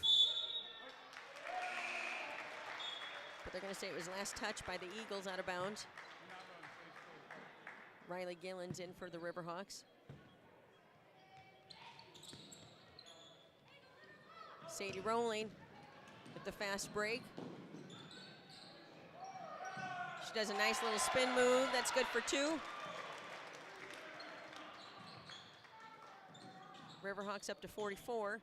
But they're going to say it was last touch by the Eagles out of bounds. Riley Gillen's in for the Riverhawks. Sadie Rowling with the fast break. She does a nice little spin move. That's good for 2. Riverhawks up to 44.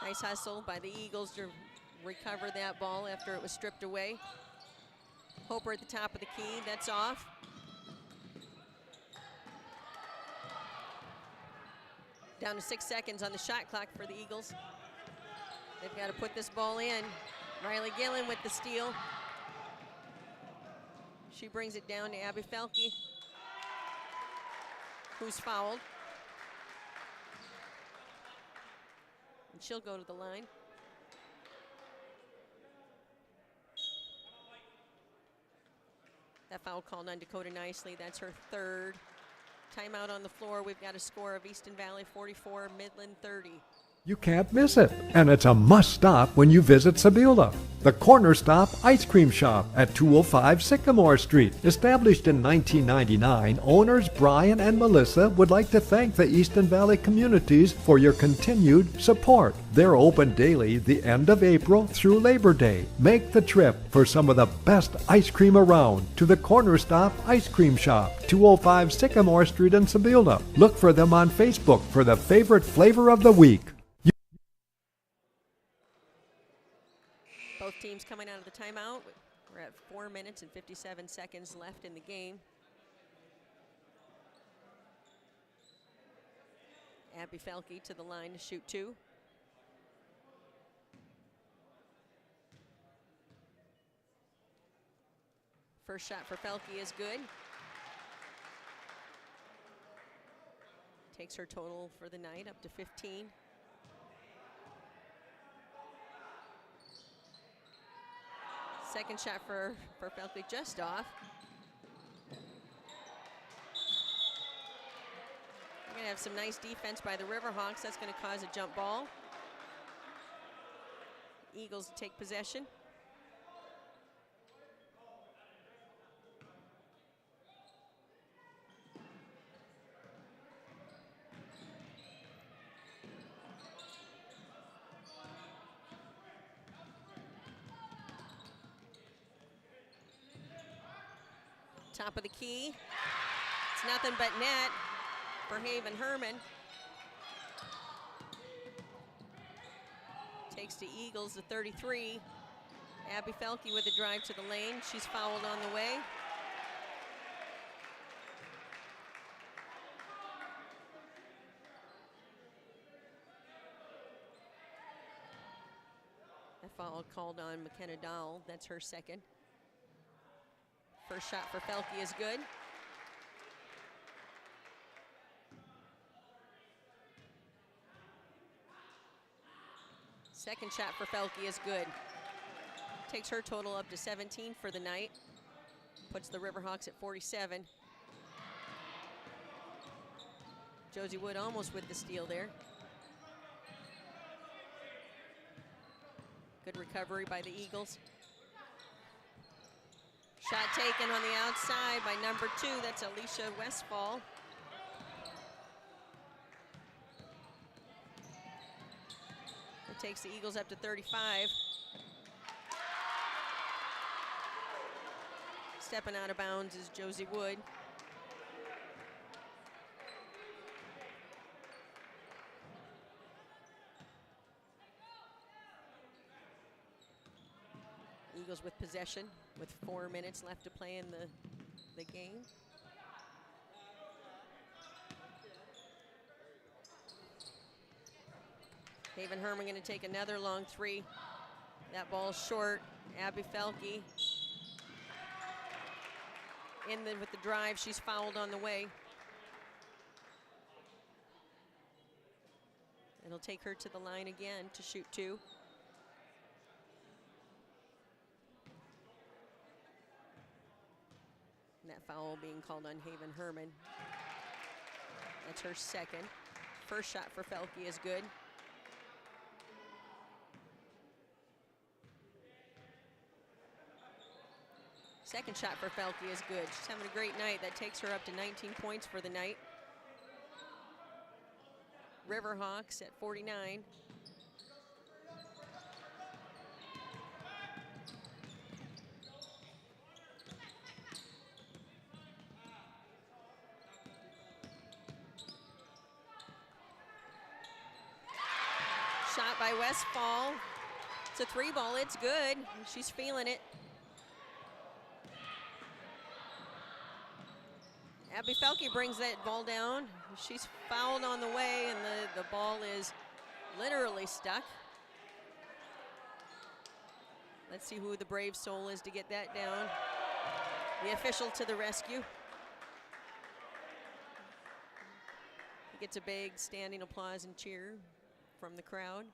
Nice hustle by the Eagles to recover that ball after it was stripped away. Hoper at the top of the key, that's off. Down to 6 seconds on the shot clock for the Eagles. They've got to put this ball in. Riley Gillen with the steal. She brings it down to Abby Felke, who's fouled. And she'll go to the line. That foul called on Dakota Nicely. That's her 3rd. Timeout on the floor. We've got a score of Easton Valley 44, Midland 30. You can't miss it, and it's a must-stop when you visit Sebula. The Corner Stop Ice Cream Shop at 205 Sycamore Street. Established in 1999, owners Brian and Melissa would like to thank the Easton Valley communities for your continued support. They're open daily the end of April through Labor Day. Make the trip for some of the best ice cream around to the Corner Stop Ice Cream Shop, 205 Sycamore Street in Sebula. Look for them on Facebook for the favorite flavor of the week. Both teams coming out of the timeout. We're at 4 minutes and 57 seconds left in the game. Abby Felke to the line to shoot 2. First shot for Felke is good. Takes her total for the night up to 15. Second shot for Felke just off. We're going to have some nice defense by the Riverhawks. That's going to cause a jump ball. Eagles take possession. Top of the key. It's nothing but net for Haven Herman. Takes the Eagles to 33. Abby Felke with a drive to the lane. She's fouled on the way. That foul called on McKenna Dahl. That's her 2nd. First shot for Felke is good. Second shot for Felke is good. Takes her total up to 17 for the night. Puts the Riverhawks at 47. Josie Wood almost with the steal there. Good recovery by the Eagles. Shot taken on the outside by number 2. That's Alicia Westfall. It takes the Eagles up to 35. Stepping out of bounds is Josie Wood. Eagles with possession with 4 minutes left to play in the game. Haven Herman going to take another long 3. That ball's short. Abby Felke with the drive. She's fouled on the way. It'll take her to the line again to shoot 2. And that foul being called on Haven Herman. That's her second. First shot for Felke is good. Second shot for Felke is good. She's having a great night. That takes her up to 19 points for the night. Riverhawks at 49. Shot by Westfall. It's a 3 ball. It's good. She's feeling it. Abby Felke brings that ball down. She's fouled on the way, and the ball is literally stuck. Let's see who the brave soul is to get that down. The official to the rescue. He gets a big standing applause and cheer from the crowd.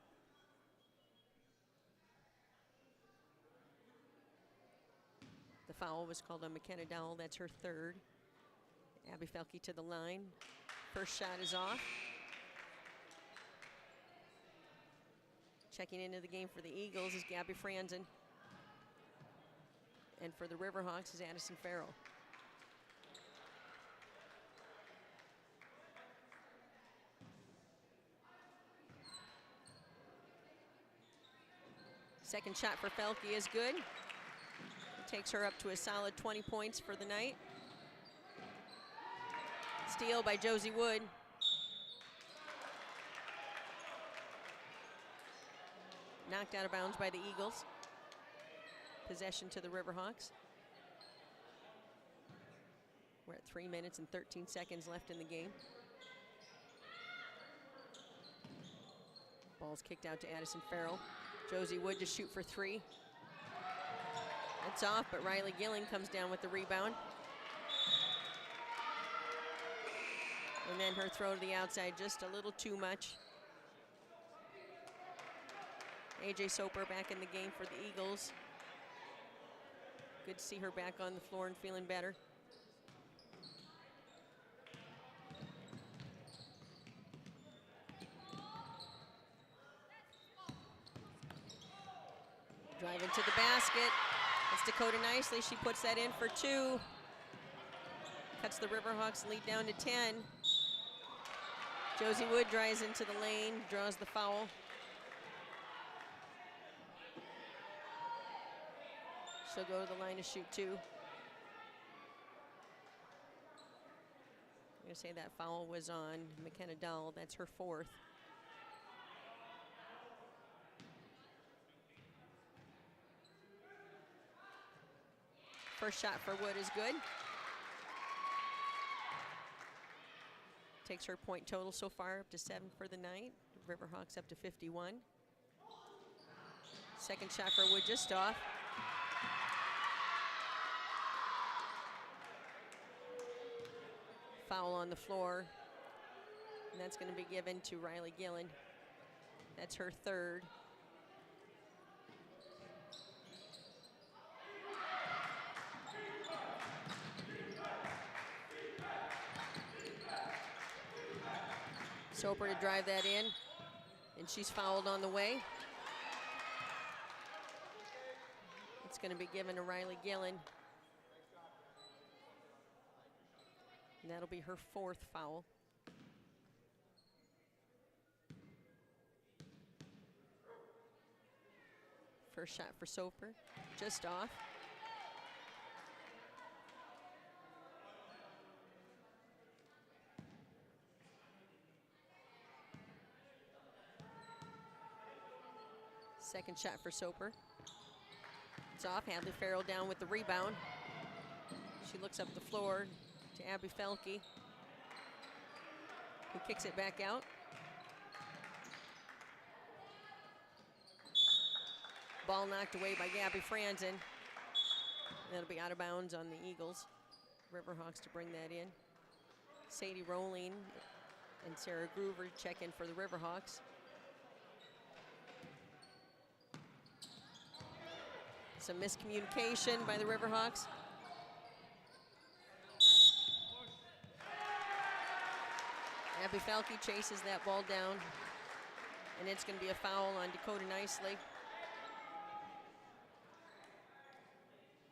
The foul was called on McKenna Dowell. That's her 3rd. Abby Felke to the line. First shot is off. Checking into the game for the Eagles is Gabby Franzen. And for the Riverhawks is Addison Farrell. Second shot for Felke is good. It takes her up to a solid 20 points for the night. Steal by Josie Wood. Knocked out of bounds by the Eagles. Possession to the Riverhawks. We're at 3 minutes and 13 seconds left in the game. Ball's kicked out to Addison Farrell. Josie Wood to shoot for 3. It's off, but Riley Gilling comes down with the rebound. And then her throw to the outside, just a little too much. AJ Soper back in the game for the Eagles. Good to see her back on the floor and feeling better. Drive into the basket. That's Dakota Nicely. She puts that in for 2. Cuts the Riverhawks lead down to 10. Josie Wood drives into the lane, draws the foul. She'll go to the line to shoot 2. I'm going to say that foul was on McKenna Dowell. That's her 4th. First shot for Wood is good. Takes her point total so far up to 7 for the night. Riverhawks up to 51. Second shot for Wood just off. Foul on the floor. And that's going to be given to Riley Gillen. That's her 3rd. Soper to drive that in, and she's fouled on the way. It's going to be given to Riley Gillen. And that'll be her 4th foul. First shot for Soper, just off. Second shot for Soper. It's off. Hadley Farrell down with the rebound. She looks up the floor to Abby Felke, who kicks it back out. Ball knocked away by Gabby Franzen. That'll be out of bounds on the Eagles. Riverhawks to bring that in. Sadie Rowling and Sarah Groover check in for the Riverhawks. Some miscommunication by the Riverhawks. Abby Falke chases that ball down, and it's going to be a foul on Dakota Nicely.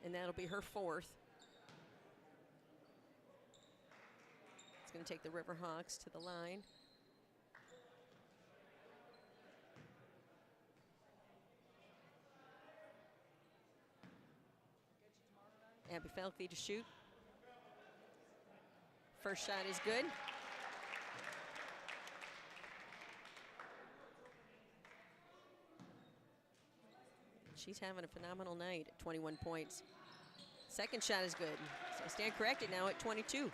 And that'll be her 4th. It's going to take the Riverhawks to the line. Abby Falke to shoot. First shot is good. She's having a phenomenal night at 21 points. Second shot is good. So I stand corrected now at 22.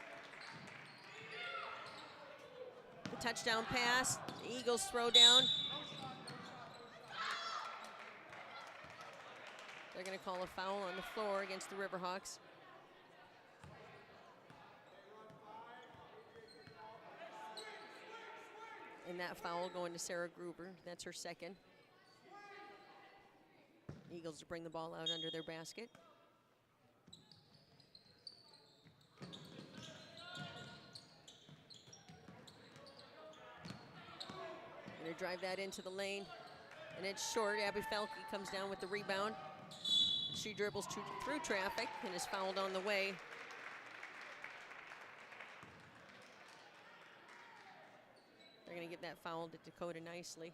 The touchdown pass, the Eagles throw down. They're going to call a foul on the floor against the Riverhawks. And that foul going to Sarah Gruber. That's her 2nd. Eagles to bring the ball out under their basket. Going to drive that into the lane, and it's short. Abby Felke comes down with the rebound. She dribbles through traffic and is fouled on the way. They're going to give that foul to Dakota Nicely,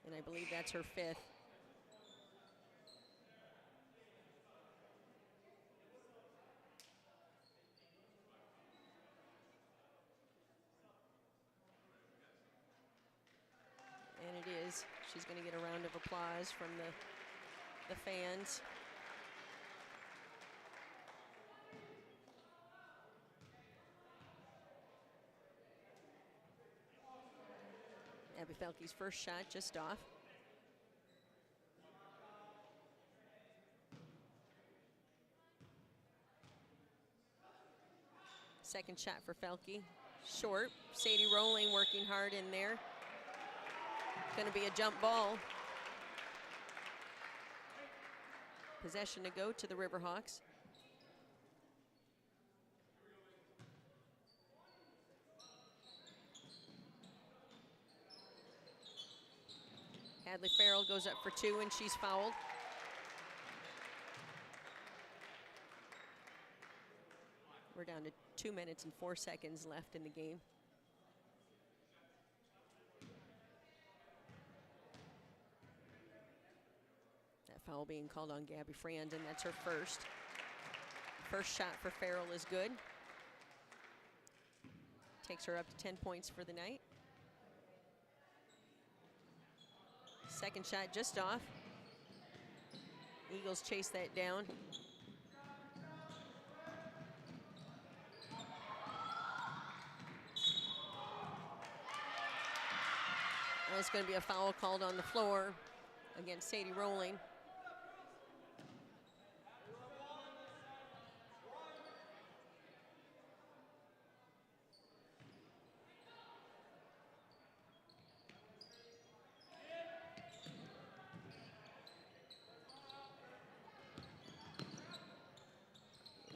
and I believe that's her 5th. And it is. She's going to get a round of applause from the fans. Abby Felke's first shot just off. Second shot for Felke, short. Sadie Rowling working hard in there. Going to be a jump ball. Possession to go to the Riverhawks. Hadley Farrell goes up for 2 and she's fouled. We're down to 2 minutes and 4 seconds left in the game. That foul being called on Gabby Franzen. That's her 1st. First shot for Farrell is good. Takes her up to 10 points for the night. Second shot just off. Eagles chase that down. And it's going to be a foul called on the floor against Sadie Rowling.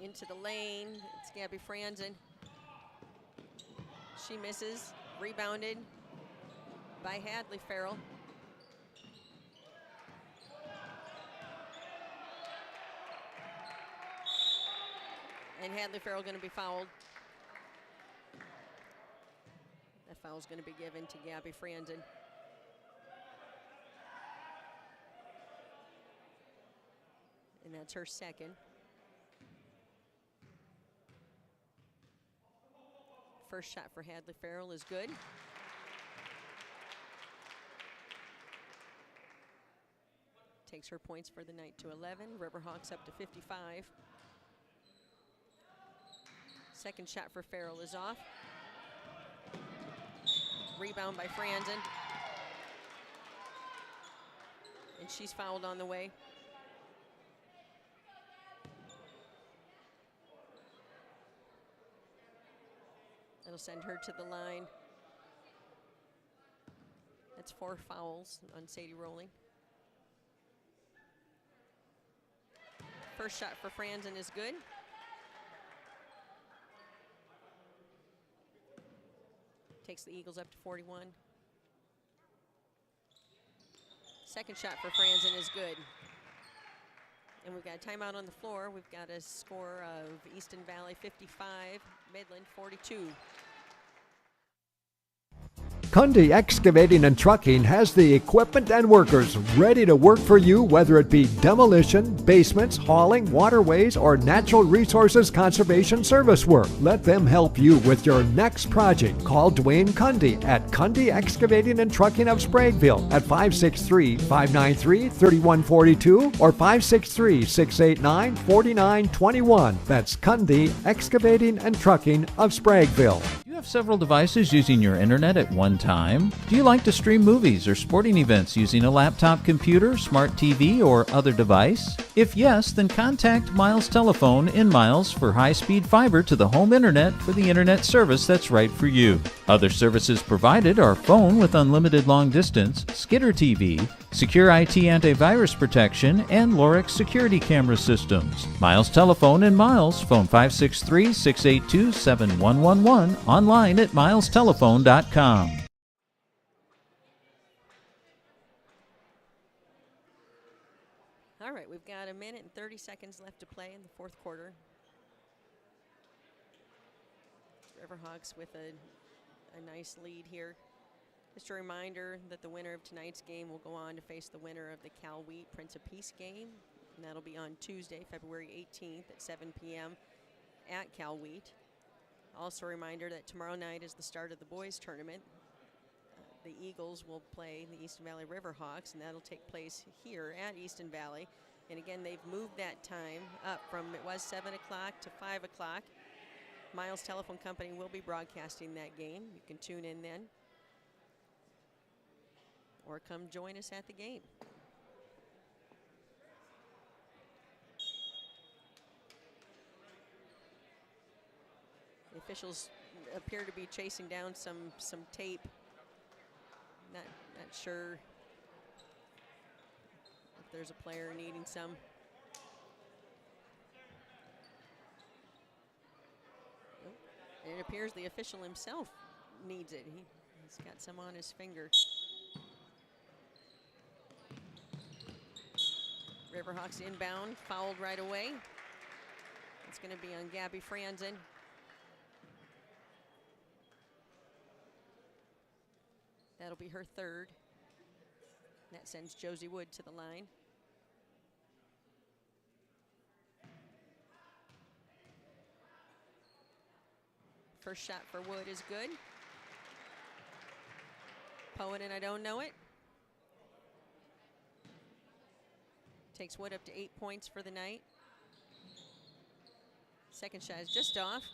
Into the lane, it's Gabby Franzen. She misses. Rebounded by Hadley Farrell. And Hadley Farrell going to be fouled. That foul's going to be given to Gabby Franzen. And that's her second. First shot for Hadley Farrell is good. Takes her points for the night to 11. Riverhawks up to 55. Second shot for Farrell is off. Rebound by Franzen. And she's fouled on the way. That'll send her to the line. That's 4 fouls on Sadie Rowling. First shot for Franzen is good. Takes the Eagles up to 41. Second shot for Franzen is good. And we've got a timeout on the floor. We've got a score of Easton Valley 55, Midland 42. Cundy Excavating and Trucking has the equipment and workers ready to work for you, whether it be demolition, basements, hauling, waterways, or natural resources conservation service work. Let them help you with your next project. Call Dwayne Cundy at Cundy Excavating and Trucking of Spragueville at 563-593-3142 or 563-689-4921. That's Cundy Excavating and Trucking of Spragueville. Do you have several devices using your internet at one time? Do you like to stream movies or sporting events using a laptop computer, smart TV, or other device? If yes, then contact Miles Telephone in Miles for high-speed fiber to the home internet for the internet service that's right for you. Other services provided are phone with unlimited long distance, Skitter TV, secure IT antivirus protection, and Lorix security camera systems. Miles Telephone in Miles, phone 563-682-7111, online at milestelephone.com. All right, we've got 1 minute and 30 seconds left to play in the fourth quarter. Riverhawks with a nice lead here. Just a reminder that the winner of tonight's game will go on to face the winner of the Cal Wheat Prince of Peace game, and that'll be on Tuesday, February 18th at 7 p.m. at Cal Wheat. Also a reminder that tomorrow night is the start of the boys tournament. The Eagles will play the Easton Valley Riverhawks, and that'll take place here at Easton Valley. And again, they've moved that time up from, it was 7 o'clock to 5 o'clock. Miles Telephone Company will be broadcasting that game. You can tune in then, or come join us at the game. The officials appear to be chasing down some tape. Not sure if there's a player needing some. And it appears the official himself needs it. He's got some on his finger. Riverhawks inbound, fouled right away. It's going to be on Gabby Franzen. That'll be her third. That sends Josie Wood to the line. First shot for Wood is good. Poet and I don't know it. Takes Wood up to 8 points for the night. Second shot is just off.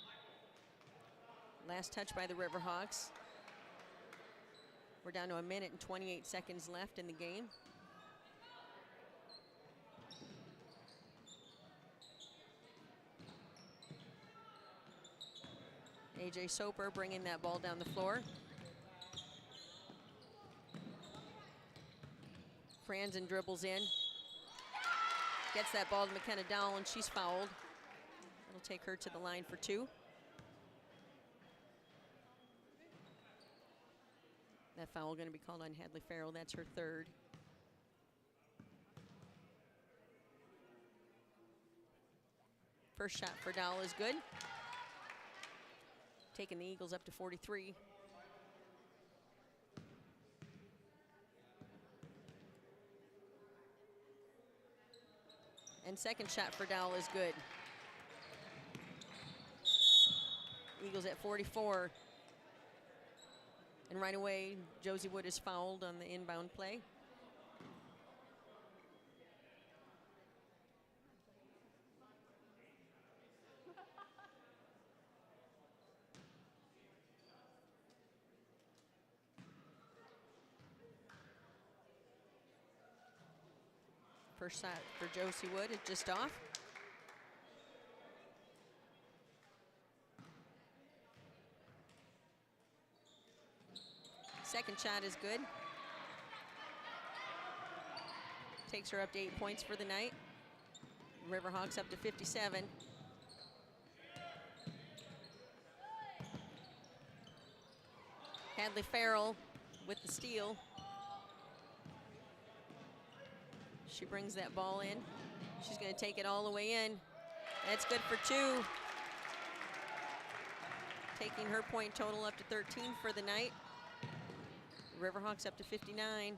Last touch by the Riverhawks. We're down to 1 minute and 28 seconds left in the game. AJ Soper bringing that ball down the floor. Franzen dribbles in. Gets that ball to McKenna Dowell, and she's fouled. That'll take her to the line for 2. That foul going to be called on Hadley Farrell. That's her third. First shot for Dahl is good. Taking the Eagles up to 43. And second shot for Dowell is good. Eagles at 44. And right away, Josie Wood is fouled on the inbound play. First shot for Josie Wood is just off. Second shot is good. Takes her up to 8 points for the night. Riverhawks up to 57. Hadley Farrell with the steal. She brings that ball in. She's going to take it all the way in. That's good for 2. Taking her point total up to 13 for the night. Riverhawks up to 59.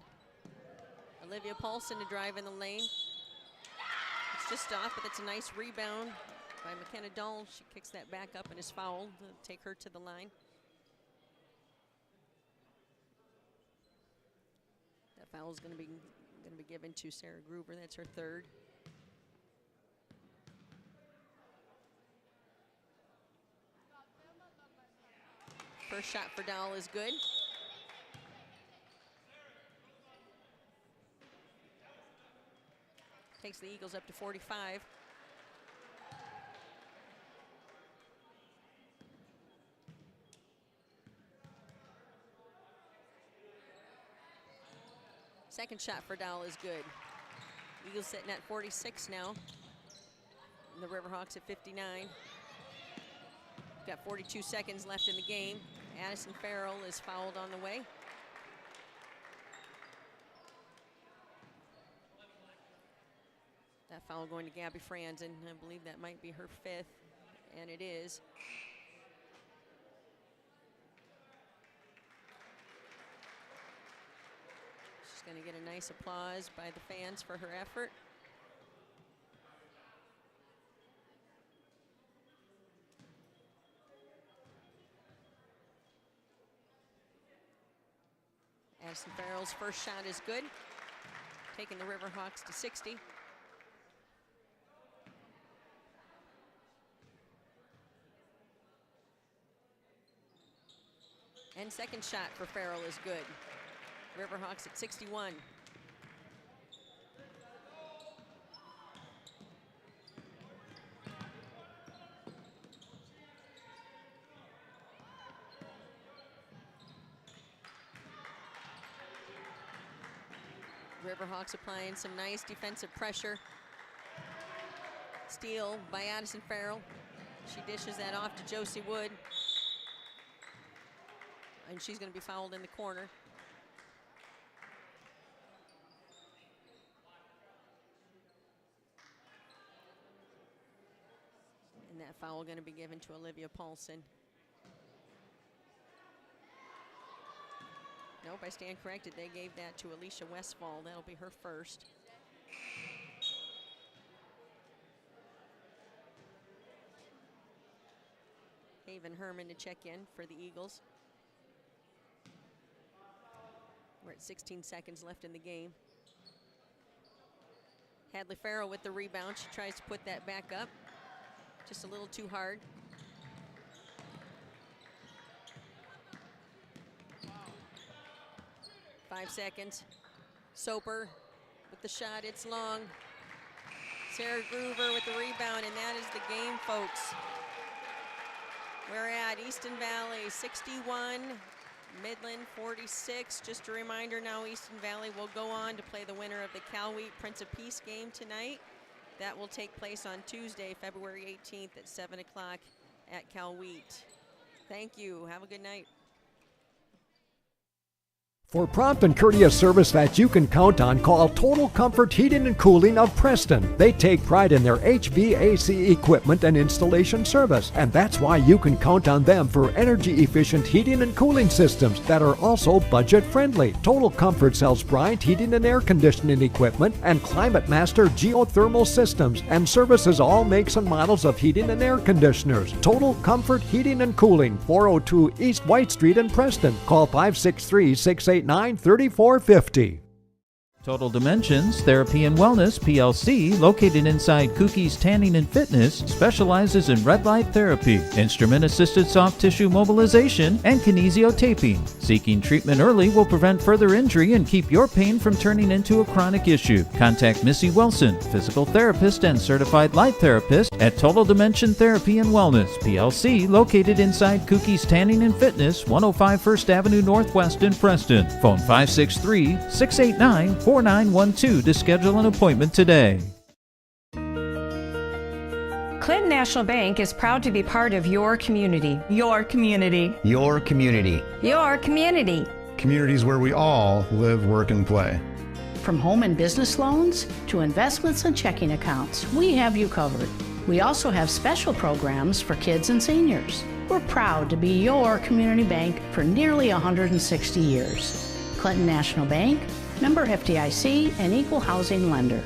Olivia Paulson to drive in the lane. It's just off, but it's a nice rebound by McKenna Dahl. She kicks that back up and is fouled to take her to the line. That foul is going to be given to Sarah Gruber. That's her third. First shot for Dahl is good. Takes the Eagles up to 45. Second shot for Dowell is good. Eagles sitting at 46 now. And the Riverhawks at 59. Got 42 seconds left in the game. Addison Farrell is fouled on the way. That foul going to Gabby Franzen. I believe that might be her 5th, and it is. She's going to get a nice applause by the fans for her effort. Addison Farrell's first shot is good, taking the Riverhawks to 60. And second shot for Farrell is good. Riverhawks at 61. Riverhawks applying some nice defensive pressure. Steal by Addison Farrell. She dishes that off to Josie Wood. And she's going to be fouled in the corner. And that foul going to be given to Olivia Paulson. Nope, I stand corrected. They gave that to Alicia Westfall. That'll be her first. Haven Herman to check in for the Eagles. We're at 16 seconds left in the game. Hadley Farrell with the rebound. She tries to put that back up. Just a little too hard. Wow. 5 seconds. Soper with the shot. It's long. Sarah Gruber with the rebound, and that is the game, folks. We're at Easton Valley 61. Midland 46. Just a reminder now, Easton Valley will go on to play the winner of the Cal Wheat Prince of Peace game tonight. That will take place on Tuesday, February 18th at 7 o'clock at Cal Wheat. Thank you. Have a good night. For prompt and courteous service that you can count on, call Total Comfort Heating and Cooling of Preston. They take pride in their HVAC equipment and installation service, and that's why you can count on them for energy-efficient heating and cooling systems that are also budget-friendly. Total Comfort sells Bryant heating and air conditioning equipment and Climate Master geothermal systems and services all makes and models of heating and air conditioners. Total Comfort Heating and Cooling, 402 East White Street in Preston. Call 563-689-3450. Total Dimensions Therapy and Wellness PLC, located inside Cookie's Tanning and Fitness, specializes in red light therapy, instrument-assisted soft tissue mobilization, and kinesiotaping. Seeking treatment early will prevent further injury and keep your pain from turning into a chronic issue. Contact Missy Wilson, physical therapist and certified light therapist at Total Dimension Therapy and Wellness PLC, located inside Cookie's Tanning and Fitness, 105 First Avenue Northwest in Preston. Phone 563-689-4912 to schedule an appointment today. Clinton National Bank is proud to be part of your community. Your community. Your community. Your community. Communities where we all live, work, and play. From home and business loans to investments and checking accounts, we have you covered. We also have special programs for kids and seniors. We're proud to be your community bank for nearly 160 years. Clinton National Bank, member FDIC, and equal housing lender.